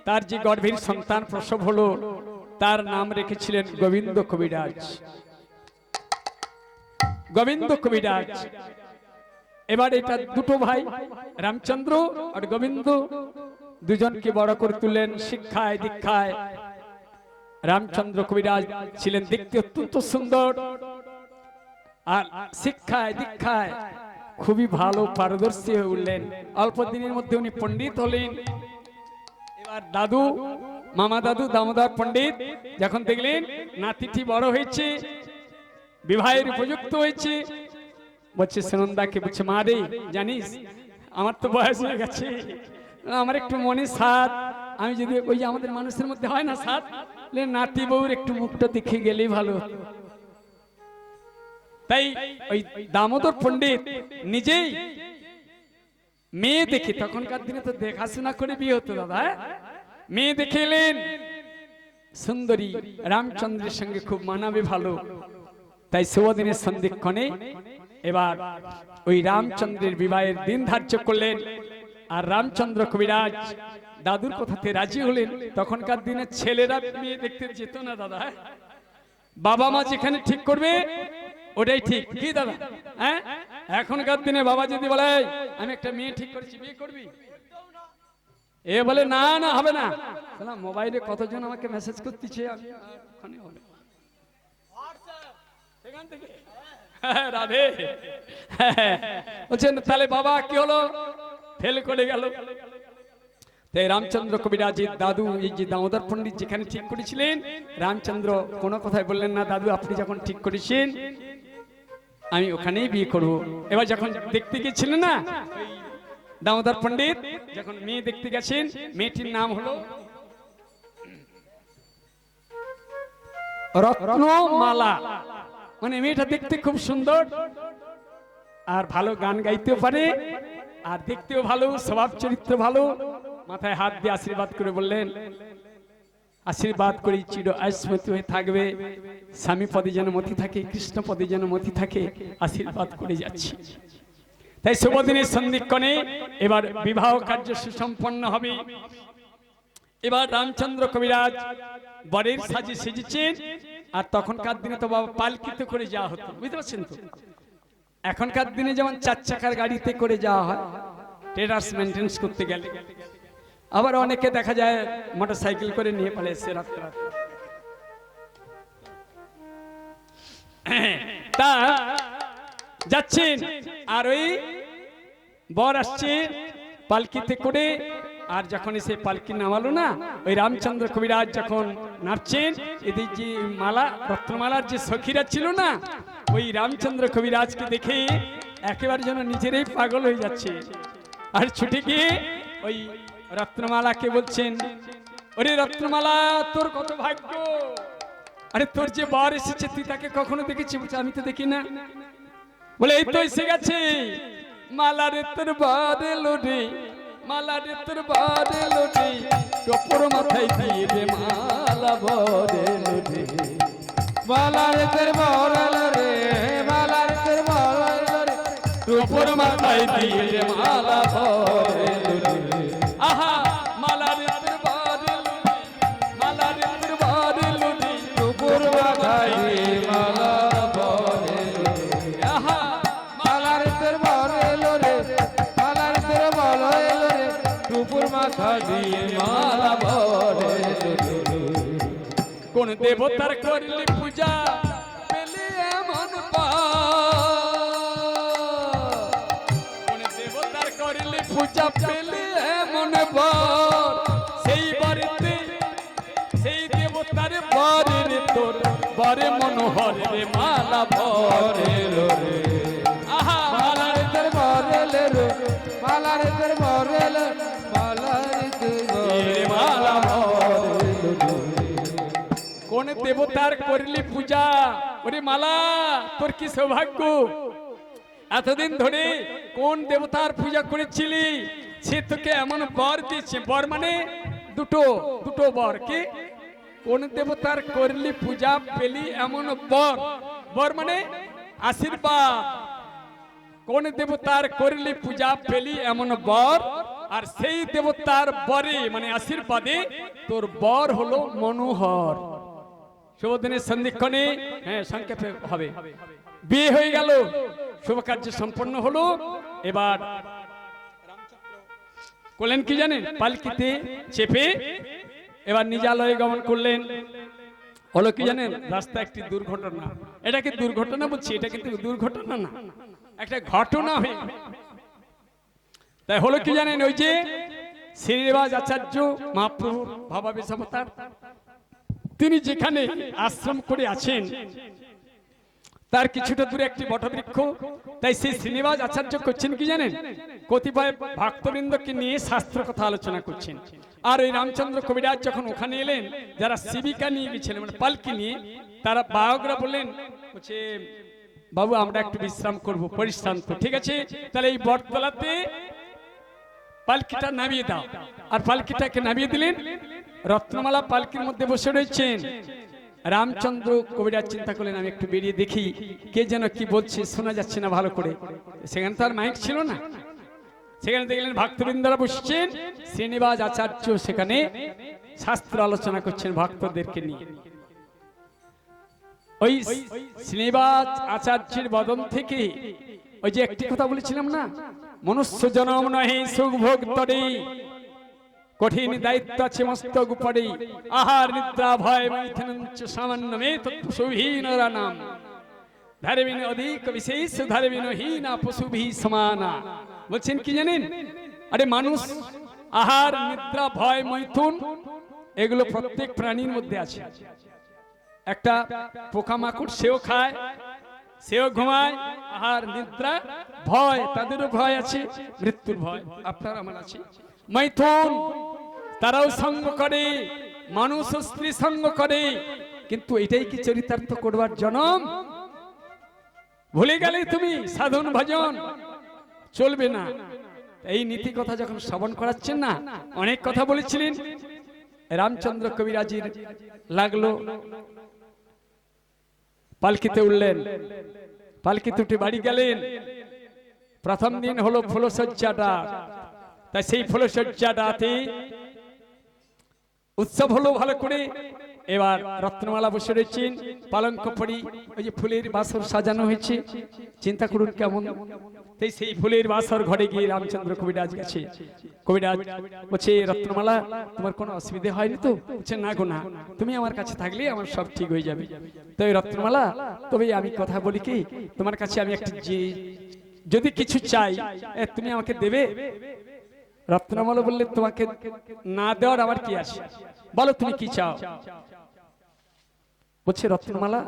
তার যে গর্ভের সন্তান প্রসব হলো, তার নাম রেখেছিলেন গোবিন্দ কবিরাজ। গোবিন্দ কবিরাজ। এবার এটা দুটো ভাই রামচন্দ্র আর গোবিন্দ, দুজনকে বড় করে তুললেন শিক্ষায় দীক্ষায়। রামচন্দ্র কবিরাজ ছিলেন দেখতে অত্যন্ত সুন্দর, আর শিক্ষায় দীক্ষায় খুবই ভালো পারদর্শী হয়ে উঠলেন। অল্প দিনের মধ্যে উনি পণ্ডিত হলেন। এবার দাদু, মামা দাদু দামোদর পণ্ডিত যখন দেখলেন নাতিটি বড় হয়েছে, বিবাহের উপযুক্ত হয়েছে, বলছে সুনন্দাকে, বলছে মা রে জানিস আমার তো বয়স হয়ে গেছে, আমার একটু মনে সাধ, আমি যদি ওই যে আমাদের মানুষের মধ্যে হয় না সাধ, নাতি বউর একটু মুখটা দেখে গেলেই ভালো। তাই ওই দামোদর পণ্ডিত নিজেই মেয়ে দেখে, তখনকার দিনে তো দেখাশোনা করে বিয়ে হতো দাদা, মেয়ে দেখে এলেন সুন্দরী, রামচন্দ্রের সঙ্গে খুব মানাবে ভালো। তাই শুভদিনের সন্ধিক্ষণে এবার ওই রামচন্দ্রের বিবাহের দিন ধার্য করলেন। আর রামচন্দ্র কবিরাজ দাদুর কথাতে রাজি হলেন। তখনকার দিনে ছেলেরা মেয়ে দেখতে যেত না দাদা, বাবা মা যেখানে ঠিক করবে ওটাই ঠিক, কি দাদা? হ্যাঁ, এখনকার দিনে বাবা যদি বলে আমি একটা মেয়ে ঠিক করেছি, বিয়ে করবি, এ বলে না না হবে না। মোবাইলে কতজন আমাকে মেসেজ করতেছে, রাধে বলছেন তাহলে বাবা কি হলো, ফেল করে গেল। তাই রামচন্দ্র কবিরাজের দাদু এই যে দামোদর পণ্ডিত যেখানে ঠিক করেছিলেন, রামচন্দ্র কোনো কথাই বললেন না, দাদু আপনি যখন ঠিক করেছেন আমি ওখানেই বিয়ে করব। এবার যখন দেখতে গেছিলেন না দামোদর পণ্ডিত, যখন মেয়ে দেখতে গেছেন, মেয়েটির নাম হলো রত্নমালা। মানে মেয়েটা দেখতে খুব সুন্দর, আর ভালো গান গাইতেও পারে, আর দেখতেও ভালো, স্বভাব চরিত্র ভালো। মাথায় হাত দিয়ে আশীর্বাদ করে বললেন, আশীর্বাদ করি চির আয়ুষ্মতি হয়ে থাকবে, স্বামী পদে যেন মতি থাকে, কৃষ্ণ পদে যেন মতি থাকে, আশীর্বাদ করে যাচ্ছি। তাই শুভদিনের সন্ধিক্ষণে এবার বিবাহ কার্য সুসম্পন্ন হবে। এবার রামচন্দ্র কবিরাজ বরের সাজে সেজেছেন। আর তখনকার দিনে তো বাবা পালকিতে করে যাওয়া হতো, বুঝতে পারছেন তো? এখনকার দিনে যেমন 4 চাকার গাড়িতে করে যাওয়া হয় ট্রেডার্স মেইনটেনেন্স করতে গেলে, আবার অনেকে দেখা যায় মোটরসাইকেল করে নিয়ে পালে এসে রাত্রে। তা যাচ্ছেন, আর ওই বর আসছে পালকিতে করে। আর যখন এসে পালকি নামালো না, ওই রামচন্দ্র কবিরাজ যখন নামছেন, এদের যে মালা, রত্নমালার যে সখীরা ছিল না, ওই রামচন্দ্র কবিরাজকে দেখে একেবারে যেন নিজেরাই পাগল হয়ে যাচ্ছে। আর ছুটে গিয়ে ওই রত্নমালাকে বলছেন, ওরে রত্নমালা তোর কত ভাগ্য, আরে তোর যে বর এসেছে তুই তাকে কখনো দেখেছি? বলছে আমি তো দেখি না। বলে এই তো এসে গেছে, মালা রে তোর বর এলো রে, মালা রে তোর বর এলো রে, টপর মাথায় দিয়ে রে মালা বর এলো রে, মালা রে তোর বর এলো রে, মালা রে তোর বর এলো রে, টপর মাথায় দিয়ে রে মালা বর এলো রে। আহা মালা রে তোর বর এলো রে, মালা রে তোর বর এলো রে, টুকুর মাথায় দিয়ে মালা বর এলো রে। আহা মালা রে তোর বর এলো রে, মালা রে তোর বর এলো রে, টুকুর মাথায় দিয়ে মালা বর এলো রে। কোন দেবতার করলি পূজা পেলে এমন কোন দেবতার করলি পূজা পেলে এমন বর, সেই বাড়িতে সেই দেবতার বরের তোর বরে মনোহর রে মালা বর এলো রে। আহা মালা রে তোর বর এলো রে, মালা রে তোর বর এলো, মালা রে তোর বর রে মালা বর এলো রে। কোন দেবতার করলি পূজা, ওরে মালা তোর কি সৌভাগ্য, এতদিন ধরে কোন দেবতার পূজা করেছিলি, সে তোকে এমন বর দিয়েছে। বর মানে দুটো দুটো বর। কি কোন দেবতার করলি পূজা পেলি এমন বর, বর মানে আশীর্বাদ। কোন দেবতার করলি পূজা পেলি এমন বর, আর সেই দেবতার বরে মানে আশীর্বাদে তোর বর হলো মনোহর। শুভদিনের সন্ধিক্ষণে, হ্যাঁ সংক্ষেপে হবে, বিয়ে হয়ে গেল, শুভ কার্য সম্পন্ন হলো। এবার করলেন কি জানেন, পালকিতে চেপে এবার নিজালয়ে গমন করলেন। হলো কি জানেন, রাস্তা একটি দুর্ঘটনা। এটাকে দুর্ঘটনা বলছি, এটা কিন্তু দুর্ঘটনা না, একটা ঘটনা হয়ে। তাই হলো কি জানেন, ওই যে শ্রীনিবাস আচার্য মহাপ্রভু ভাবাবেশ অবতার, তিনি যেখানে আশ্রম করে আছেন তার কিছুটা দূরে একটি বটবৃক্ষ। তাই সেই শ্রীনিবাস আচার্য করছেন কি জানেন, কতিপয় ভক্তবৃন্দকে নিয়ে শাস্ত্র কথা আলোচনা করছেন। আর ওই রামচন্দ্র কবিরাজ যখন ওখানে এলেন, যারা শিবিকা নিয়ে গেছিলেন মানে পালকি নিয়ে, তারা বাহকরা বললেন, বলছে বাবু আমরা একটু বিশ্রাম করব, পরিশ্রান্ত, ঠিক আছে? তাহলে এই বটতলাতে পালকিটা নামিয়ে দাও। আর পালকিটাকে নামিয়ে দিলেন। রত্নমালা পালকির মধ্যে বসে রয়েছেন। রামচন্দ্র কবিরাজ চিন্তা করলেন আমি একটু বেরিয়ে দেখি কে যেন কি বলছে, শোনা যাচ্ছে না ভালো করে। সেখানে তো আর মাইক ছিল না। সেখানে দেখলেন ভক্তবৃন্দরা বসছেন, শ্রীনিবাস আচার্য সেখানে শাস্ত্র আলোচনা করছেন ভক্তদেরকে নিয়ে। ওই শ্রীনিবাস আচার্যের বদন থেকে ওই যে একটি কথা বলেছিলাম না, মনুষ্য জনম নহে সুখ ভোগ তরে, কঠিন দায়িত্ব আছে মস্তক উপরে, আহার নিদ্রা ভয় মৈথুনঞ্চ সামান্য মে তৎপশুহীনরা নাম, ধর্মিন অধিক বিশেষ ধর্মিন হীনা পশুভি সমানা। বলছেন কি জানেন? আরে মানুষ আহার নিদ্রা ভয় মৈথুন এগুলো প্রত্যেক প্রাণীর মধ্যে আছে। একটা পোকামাকড় সেও খায়, সেও ঘুমায়, আহার নিদ্রা ভয় তাদেরও ভয় আছে, মৃত্যুর ভয় আপনার আমার আছে। মৈথুন তারাও সঙ্গ করে, মানুষ ও স্ত্রী সঙ্গ করে, কিন্তু এটাই কি চরিতার্থ করবার জনম? ভুলে গেলে তুমি সাধন ভজন চলবে না। এই নীতি কথা যখন শ্রবণ করাচ্ছেন না, অনেক কথা বলেছিলেন। রামচন্দ্র কবিরাজির লাগলো, পালকিতে উঠলেন, পালকিতে উঠে বাড়ি গেলেন। প্রথম দিন হলো ফুলশয্যাটা, তাই সেই ফুলশয্যাটাতে উৎসব হলো ভালো করে। এবার রত্নমালা বসে রয়েছেন, পালঙ্ক পরি ওই যে ফুলের বাসর সাজানো হয়েছে, চিন্তা করুন কেমন। তাই সেই ফুলের বাসর ঘরে গিয়ে রামচন্দ্র কবিরাজ গেছে। কবিরাজ বলছে রত্নমালা তোমার কোনো অসুবিধা হয়নি তো? বলছে না গো না, তুমি আমার কাছে থাকলে আমার সব ঠিক হয়ে যাবে। তো রত্নমালা তবে আমি কথা বলি কি, তোমার কাছে আমি একটা যদি কিছু চাই তুমি আমাকে দেবে? রত্নমালা বললে তোমাকে না দেওয়ার আবার কি আছে, বলো তুমি কি চাও। বলছে রত্নমালা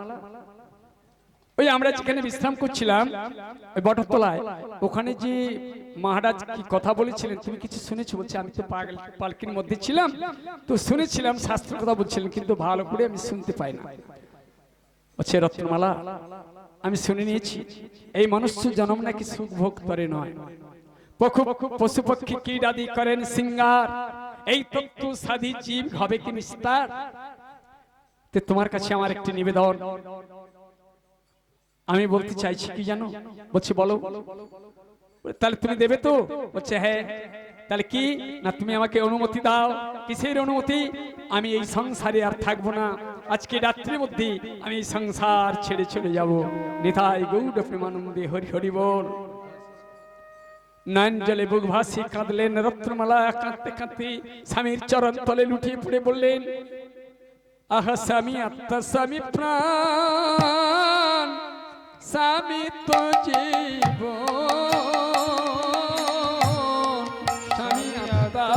ওই আমরা যেখানে বিশ্রাম করছিলাম ওই বটতলায়, ওখানে যে মহারাজ কি কথা বলেছিলেন তুমি কিছু শুনেছো? বলছে আমি তো পালকির মধ্যে ছিলাম, তো শুনেছিলাম শাস্ত্র কথা বলছিলেন, কিন্তু ভালো করে আমি শুনতে পাই না। বলছে রত্নমালা আমি শুনে নিয়েছি এই মনুষ্য জন্ম নাকি সুখ ভোগ করে নয়, পশু পক্ষী কীটাদি করেন সিঙ্গার, এই তত্ত্ব সাধি জীব হবে কি নিস্তার। তোমার কাছে আমার একটি নিবেদন, আমি বলতে চাইছি কি জানো? বলছে বলো। তাহলে তুমি দেবে তো? বলছে হ্যাঁ। তাহলে কি না, তুমি আমাকে অনুমতি দাও। কিসের অনুমতি? আমি এই সংসারে আর থাকবো না, আজকে রাত্রির মধ্যে আমি এই সংসার ছেড়ে চলে যাব। নিতাই গৌড় প্রেমানন্দে হরি হরি বল। নয়ন জলে বুক ভাসি কাঁদলেন রত্নমালা, কাঁদতে কাঁদতে স্বামীর চরণ তলে লুটিয়ে পড়ে বললেন আহা স্বামী আত্মা স্বামী প্রাণ, স্বামী তো জীবন, স্বামী আত্মা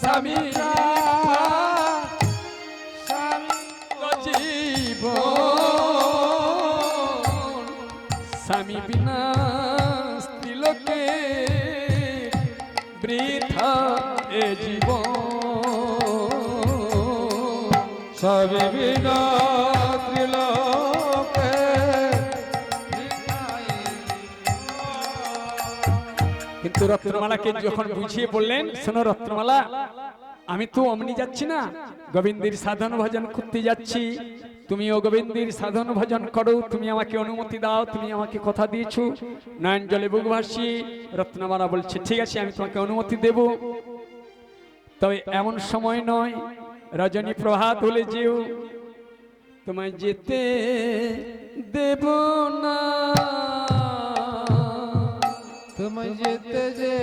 স্বামী তো জীবন, স্বামী বিনা স্ত্রীলোকে বৃথা এ জীবন, স্বামী বিনা ত্রিলোকে। কিন্তু রত্নমালাকে যখন বুঝিয়ে বললেন শোনো রত্নমালা, আমি তো অমনি যাচ্ছি না, গোবিন্দের সাধন ভজন করতে যাচ্ছি, তুমিও গোবিন্দের সাধন ভজন করো, তুমি আমাকে অনুমতি দাও, তুমি আমাকে কথা দিয়েছো। নয়ন জলে বুক ভাসি রত্নমালা বলছে ঠিক আছে আমি তোমাকে অনুমতি দেব, তবে এমন সময় নয়, রজনী প্রভাত হলে যেও, তোমায় যেতে দেব না, তোমায় যেতে যে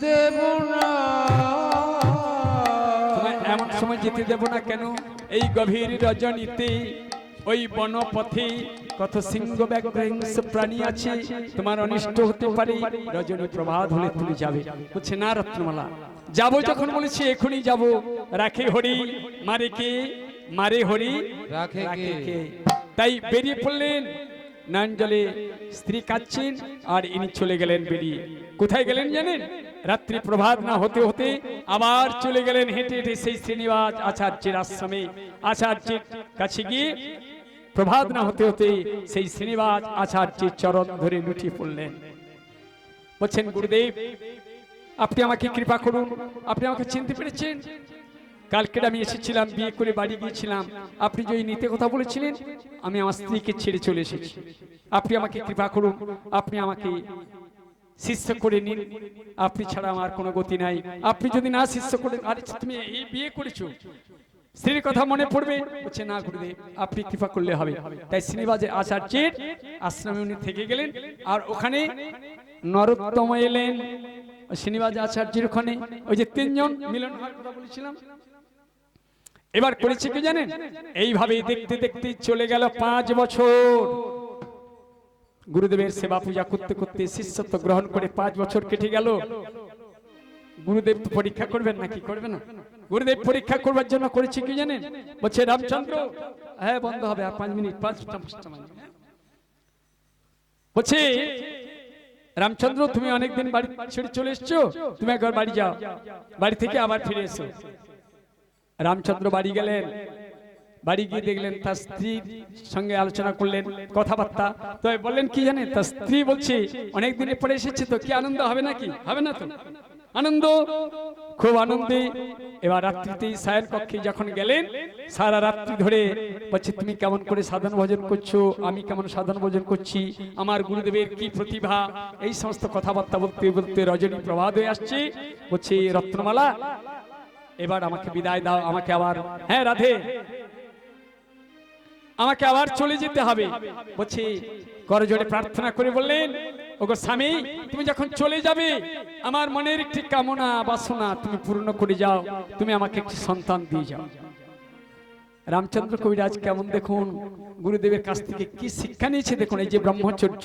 দেব না। তোমায় এমন সময় যেতে দেব না কেন? এই গভীর রজনীতে ওই বনপথে কত সিংহ ব্যাঘ্র হিংস্র প্রাণী আছে, তোমার অনিষ্ট হতে পারে, রজনী প্রভাত হলে তুমি যাবে। বলছে না রত্নমালা, যাবো যখন বলেছি এখনই যাব। রাখে হরি মারে কে, মারে হরি রাখে কে। তাই বেরিয়ে পড়লেন। নয়ন জলে স্ত্রী কাঁদছেন আর ইনি চলে গেলেন বেরিয়ে। কোথায় গেলেন জানেন? রাত্রি প্রভাত না হতে হতে আবার চলে গেলেন হেঁটে হেঁটে সেই শ্রীনিবাস আচার্যের আশ্রমে। আচার্যের কাছে গিয়ে প্রভাত না হতে হতে সেই শ্রীনিবাস আচার্যের চরণ ধরে লুটিয়ে পড়লেন। বলছেন, গুরুদেব আপনি আমাকে কৃপা করুন, আপনি আমাকে চিনতে পেরেছেন? কালকে আমি এসেছিলাম, বিয়ে করে বাড়ি গিয়েছিলাম, আপনি যে নিতে কথা বলেছিলেন, আমি আমার স্ত্রীকে ছেড়ে চলে এসেছি। আপনি আমাকে কৃপা করুন, আপনি আমাকে শিষ্য করে নিন, আপনি ছাড়া আমার কোনো গতি নাই। আপনি যদি না শিষ্য করেন, আরে তুমি এই বিয়ে করেছো, স্ত্রীর কথা মনে পড়বে। বলছে, না গুরুদেব আপনি কৃপা করলে হবে। তাই শ্রীনিবাসের আচার্যের আশ্রমে উনি থেকে গেলেন। আর ওখানে নরোত্তম এলেন শ্রীনিবাস আচার্যের ওখানে। ওই যে তিনজন মিলন হওয়ার কথা বলেছিলাম, এবার করেছে কি জানেন? এইভাবে দেখতে দেখতে চলে গেল 5 বছর। গুরুদেবের সেবা পূজা করতে করতে শিষ্যত্ব গ্রহণ করে 5 বছর কেটে গেল। গুরুদেব তো পরীক্ষা করবেন নাকি করবে না? গুরুদেব পরীক্ষা করবার জন্য করেছে কি জানেন? বলছে, রামচন্দ্র, হ্যাঁ বন্ধ হবে আর 5 মিনিট, 5টা মিনিট। বলছে, রামচন্দ্র তুমি অনেকদিন বাড়ি ছেড়ে চলে এসছো, তুমি একবার বাড়ি যাও, বাড়ি থেকে আবার ফিরে এসো। রামচন্দ্র বাড়ি গেলেন। বাড়ি গিয়ে দেখলেন তার স্ত্রীর সঙ্গে আলোচনা করলেন, কথাবার্তা। তো বললেন কি জানেন? তার স্ত্রী বলছে, অনেকদিনের পরে এসেছে তো, কি আনন্দ হবে নাকি? হবে না তো? আনন্দ, খুব আনন্দে। এবার রাত্রিতে সায়ন কক্ষে যখন গেলেন, সারা রাত্রি ধরে বলছে, তুমি কেমন করে সাধন ভোজন করছো, আমি কেমন সাধন ভোজন করছি, আমার গুরুদেবের কি প্রতিভা, এই সমস্ত কথাবার্তা বলতে বলতে রজনী প্রভাত হয়ে আসছে। বলছে, রত্নমালা এবার আমাকে বিদায় দাও, আমাকে আবার, হ্যাঁ রাধে, আমাকে আবার চলে যেতে হবে। বলছে, করজোড়ে প্রার্থনা করে বললেন, ওগো স্বামী, তুমি যখন চলে যাবে, আমার মনের একটি কামনা বাসনা তুমি পূর্ণ করে যাও, তুমি আমাকে একটি সন্তান দিয়ে যাও। রামচন্দ্র কবিরাজ কেমন দেখুন গুরুদেবের কাছ থেকে কি শিক্ষা নিয়েছে দেখুন। এই যে ব্রহ্মচর্য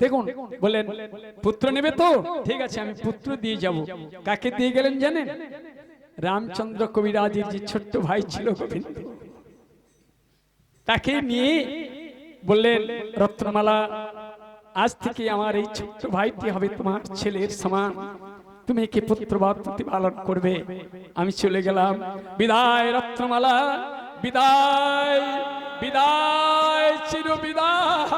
দেখুন, বলেন পুত্র নেবে তো, ঠিক আছে আমি পুত্র দিয়ে যাব। কাকে দিয়ে গেলেন জানেন? রামচন্দ্র কবিরাজের যে ছোট্ট ভাই ছিল গোবিন্দ, তাকে নিয়ে বললেন, রত্নমালা আজ থেকে আমার এই ছোট্ট ভাইটি হবে তোমার ছেলের সমান, তুমি একে পুত্রবৎ প্রতিপালন করবে। আমি চলে গেলাম, বিদায় রত্নমালা, বিদায় বিদায় চির বিদায়।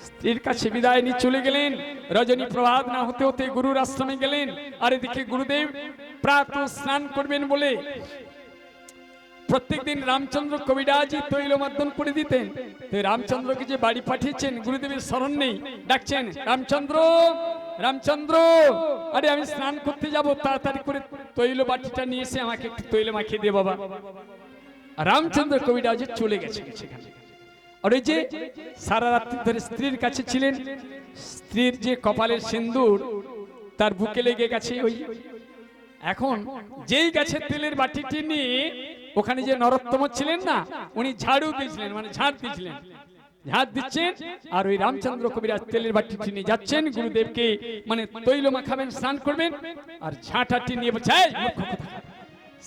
স্ত্রীর কাছে বিদায় নিয়ে চলে গেলেন। রজনী প্রভাত না হতে হতে গুরুর আশ্রমে গেলেন। আর এদিকে গুরুদেব প্রাতঃ স্নান করবেন বলে প্রত্যেকদিন রামচন্দ্র কবিরাজি তৈল মার্দন করে দিতেন। তো রামচন্দ্রকে যে বাড়ি পাঠিয়েছেন, গুরুদেবের স্মরণ নেই, ডাকছেন, রামচন্দ্র রামচন্দ্র, আরে আমি স্নান করতে যাব, তাড়াতাড়ি করে তৈল বাটিটা নিয়ে এসে আমাকে একটু তৈল মাখিয়ে দে বাবা। রামচন্দ্র কবিরাজি চলে গেছেন সেখানে। আর ওই যে সারা রাত্রি ধরে স্ত্রীর কাছে ছিলেন, স্ত্রীর যে কপালের সিন্দুর তার বুকে লেগে গেছে। ওই এখন যেই গাছের তেলের বাটিটি নিয়ে ওখানে যে নরোত্তম ছিলেন না, উনি ঝাড়ু দিয়েছিলেন, মানে ঝাড় দিয়েছিলেন, ঝাড় দিচ্ছেন। আর ওই রামচন্দ্র কবিরাজ তেলের বাটিটি নিয়ে যাচ্ছেন গুরুদেবকে, মানে তৈল মাখাবেন, স্নান করবেন। আর ঝাঁটাটি নিয়ে বলছে,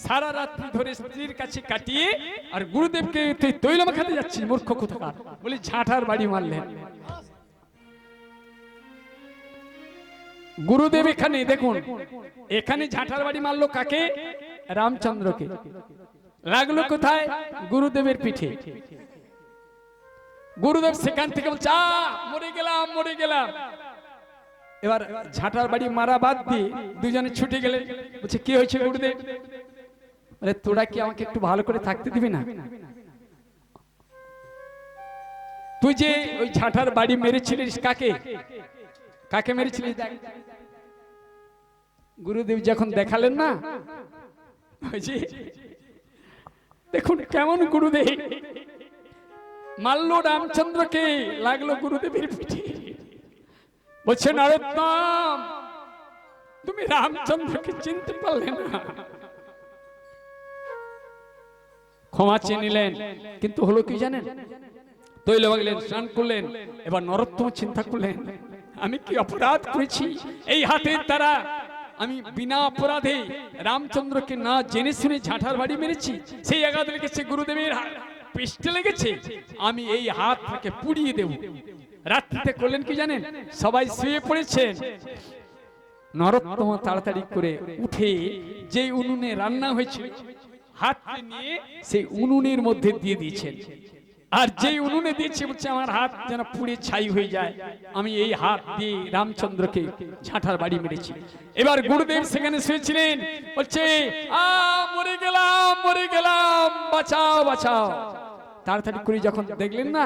সারা রাত্রি ধরে স্ত্রীর কাছে কাটিয়ে আর গুরুদেবকে তৈল মাখাতে যাচ্ছি, মূর্খ কোথাকার, বলে ঝাঁটার বাড়ি মারলেন। গুরুদেব এখানে দেখুন, এখানে ঝাঁটার বাড়ি মারলো কাকে? রামচন্দ্রকে। লাগলো কোথায়? গুরুদেবের পিঠে। গুরুদেব সেখান থেকে বলছে, মরে গেলাম মরে গেলাম। এবার ঝাঁটার বাড়ি মারা বাদ দিয়ে দুজনে ছুটে গেলেন। বলছে, কি হয়েছে গুরুদেব? আরে তোরা কি আমাকে একটু ভালো করে থাকতে দিবি না? তুই যে ওই ঝাঁটার বাড়ি মেরেছিলিস, কাকে কাকে মেরেছিলিস? গুরুদেব যখন দেখালেন না, দেখুন কেমন গুরুদেব মারল রামচন্দ্রকে, লাগলো গুরুদেবের পিঠে। বলছে, নরোত্তম, তুমি রামচন্দ্রকে চিনতে পারলে না। ক্ষমা চেয়ে নিলেন, কিন্তু হলো কি জানেন? তৈল মাখলেন, স্নান করলেন। এবার নরোত্তম চিন্তা করলেন, আমি কি অপরাধ করেছি? এই হাতের দ্বারা আমি বিনা অপরাধে রামচন্দ্রকে না জেনে শুনে ঝাঁটার বাড়ি মেরেছি। সেই আঘাত লেগেছে গুরুদেবের পৃষ্ঠে লেগেছে, আমি এই হাতটাকে পুড়িয়ে দেব। রাত্রিতে করলেন কি জানেন? সবাই শুয়ে পড়েছেন। নরোত্তম তাড়াতাড়ি করে উঠে যে উনুনে রান্না হয়েছিল হাতটি নিয়ে সেই উনুনের মধ্যে দিয়ে দিয়েছেন। আর যেই উনুনে দিয়েছে বলছে আমার হাত যেন পুড়ে ছাই হয়ে যায়, আমি এই হাত দিয়ে রামচন্দ্রকে ঝাঁটার বাড়ি মেরেছি। এবার গুরুদেব সেখানে শুয়েছিলেন, বলছে মরে গেলাম মরে গেলাম, বাঁচাও বাঁচাও। তাড়াতাড়ি করে যখন দেখলেন না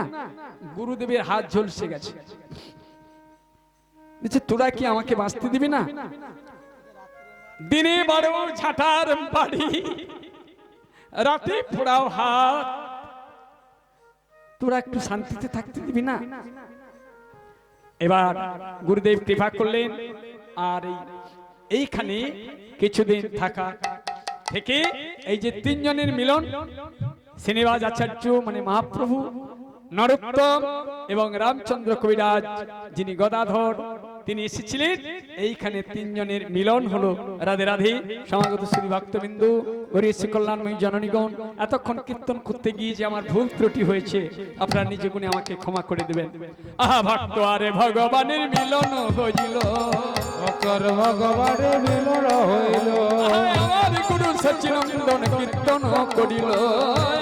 গুরুদেবের হাত ঝলসে গেছে, বলছে তোরা কি আমাকে বাঁচতে দিবি না? দিনে বড় ঝাঁটার বাড়ি, রাতে পোড়াও হাত, তোরা একটু শান্তিতে থাকতে দিবি না? এবার গুরুদেব কৃপা করলেন, আর এইখানে কিছুদিন থাকা থেকে এই যে তিনজনের মিলন, শ্রীনিবাস আচার্য মানে মহাপ্রভু, নরোত্তম এবং রামচন্দ্র কবিরাজ যিনি গদাধর, তিনি এসেছিলেন। এইখানে তিনজনের মিলন হলো। রাধে রাধে। সমাগত শ্রী ভক্তবিন্দু, গরিশ্রী কল্যাণময়ী জননীগণ, এতক্ষণ কীর্তন করতে গিয়ে যে আমার ভুল ত্রুটি হয়েছে আপনারা নিজ গুণে আমাকে ক্ষমা করে দেবেন। আহা ভক্ত আরে ভগবানের মিলন হইল, ভক্তর ভগবানের মিলন হইল, আমার গুরু সচিনন্দন কীর্তন করিল,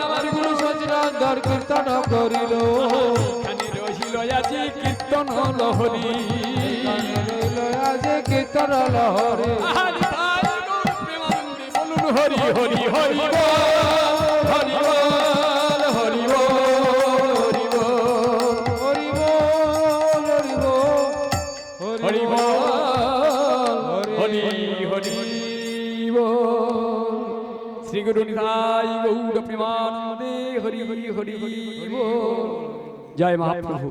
আমার গুরু সচিনন্দন কীর্তন করিল, এখানে রহিল আজি কীর্তন লহরী, আজ কীর্তন লহরী। বলুন হরি হরি হরি বল, হরি বল, হরি বল, হরি বল, হরি বল, হরি বল, হরি বল, হরি হরি বল। শ্রী গুরু নিতাই গৌর প্রেমানন্দে হরি হরি হরি বল। জয় মহাপ্রভু।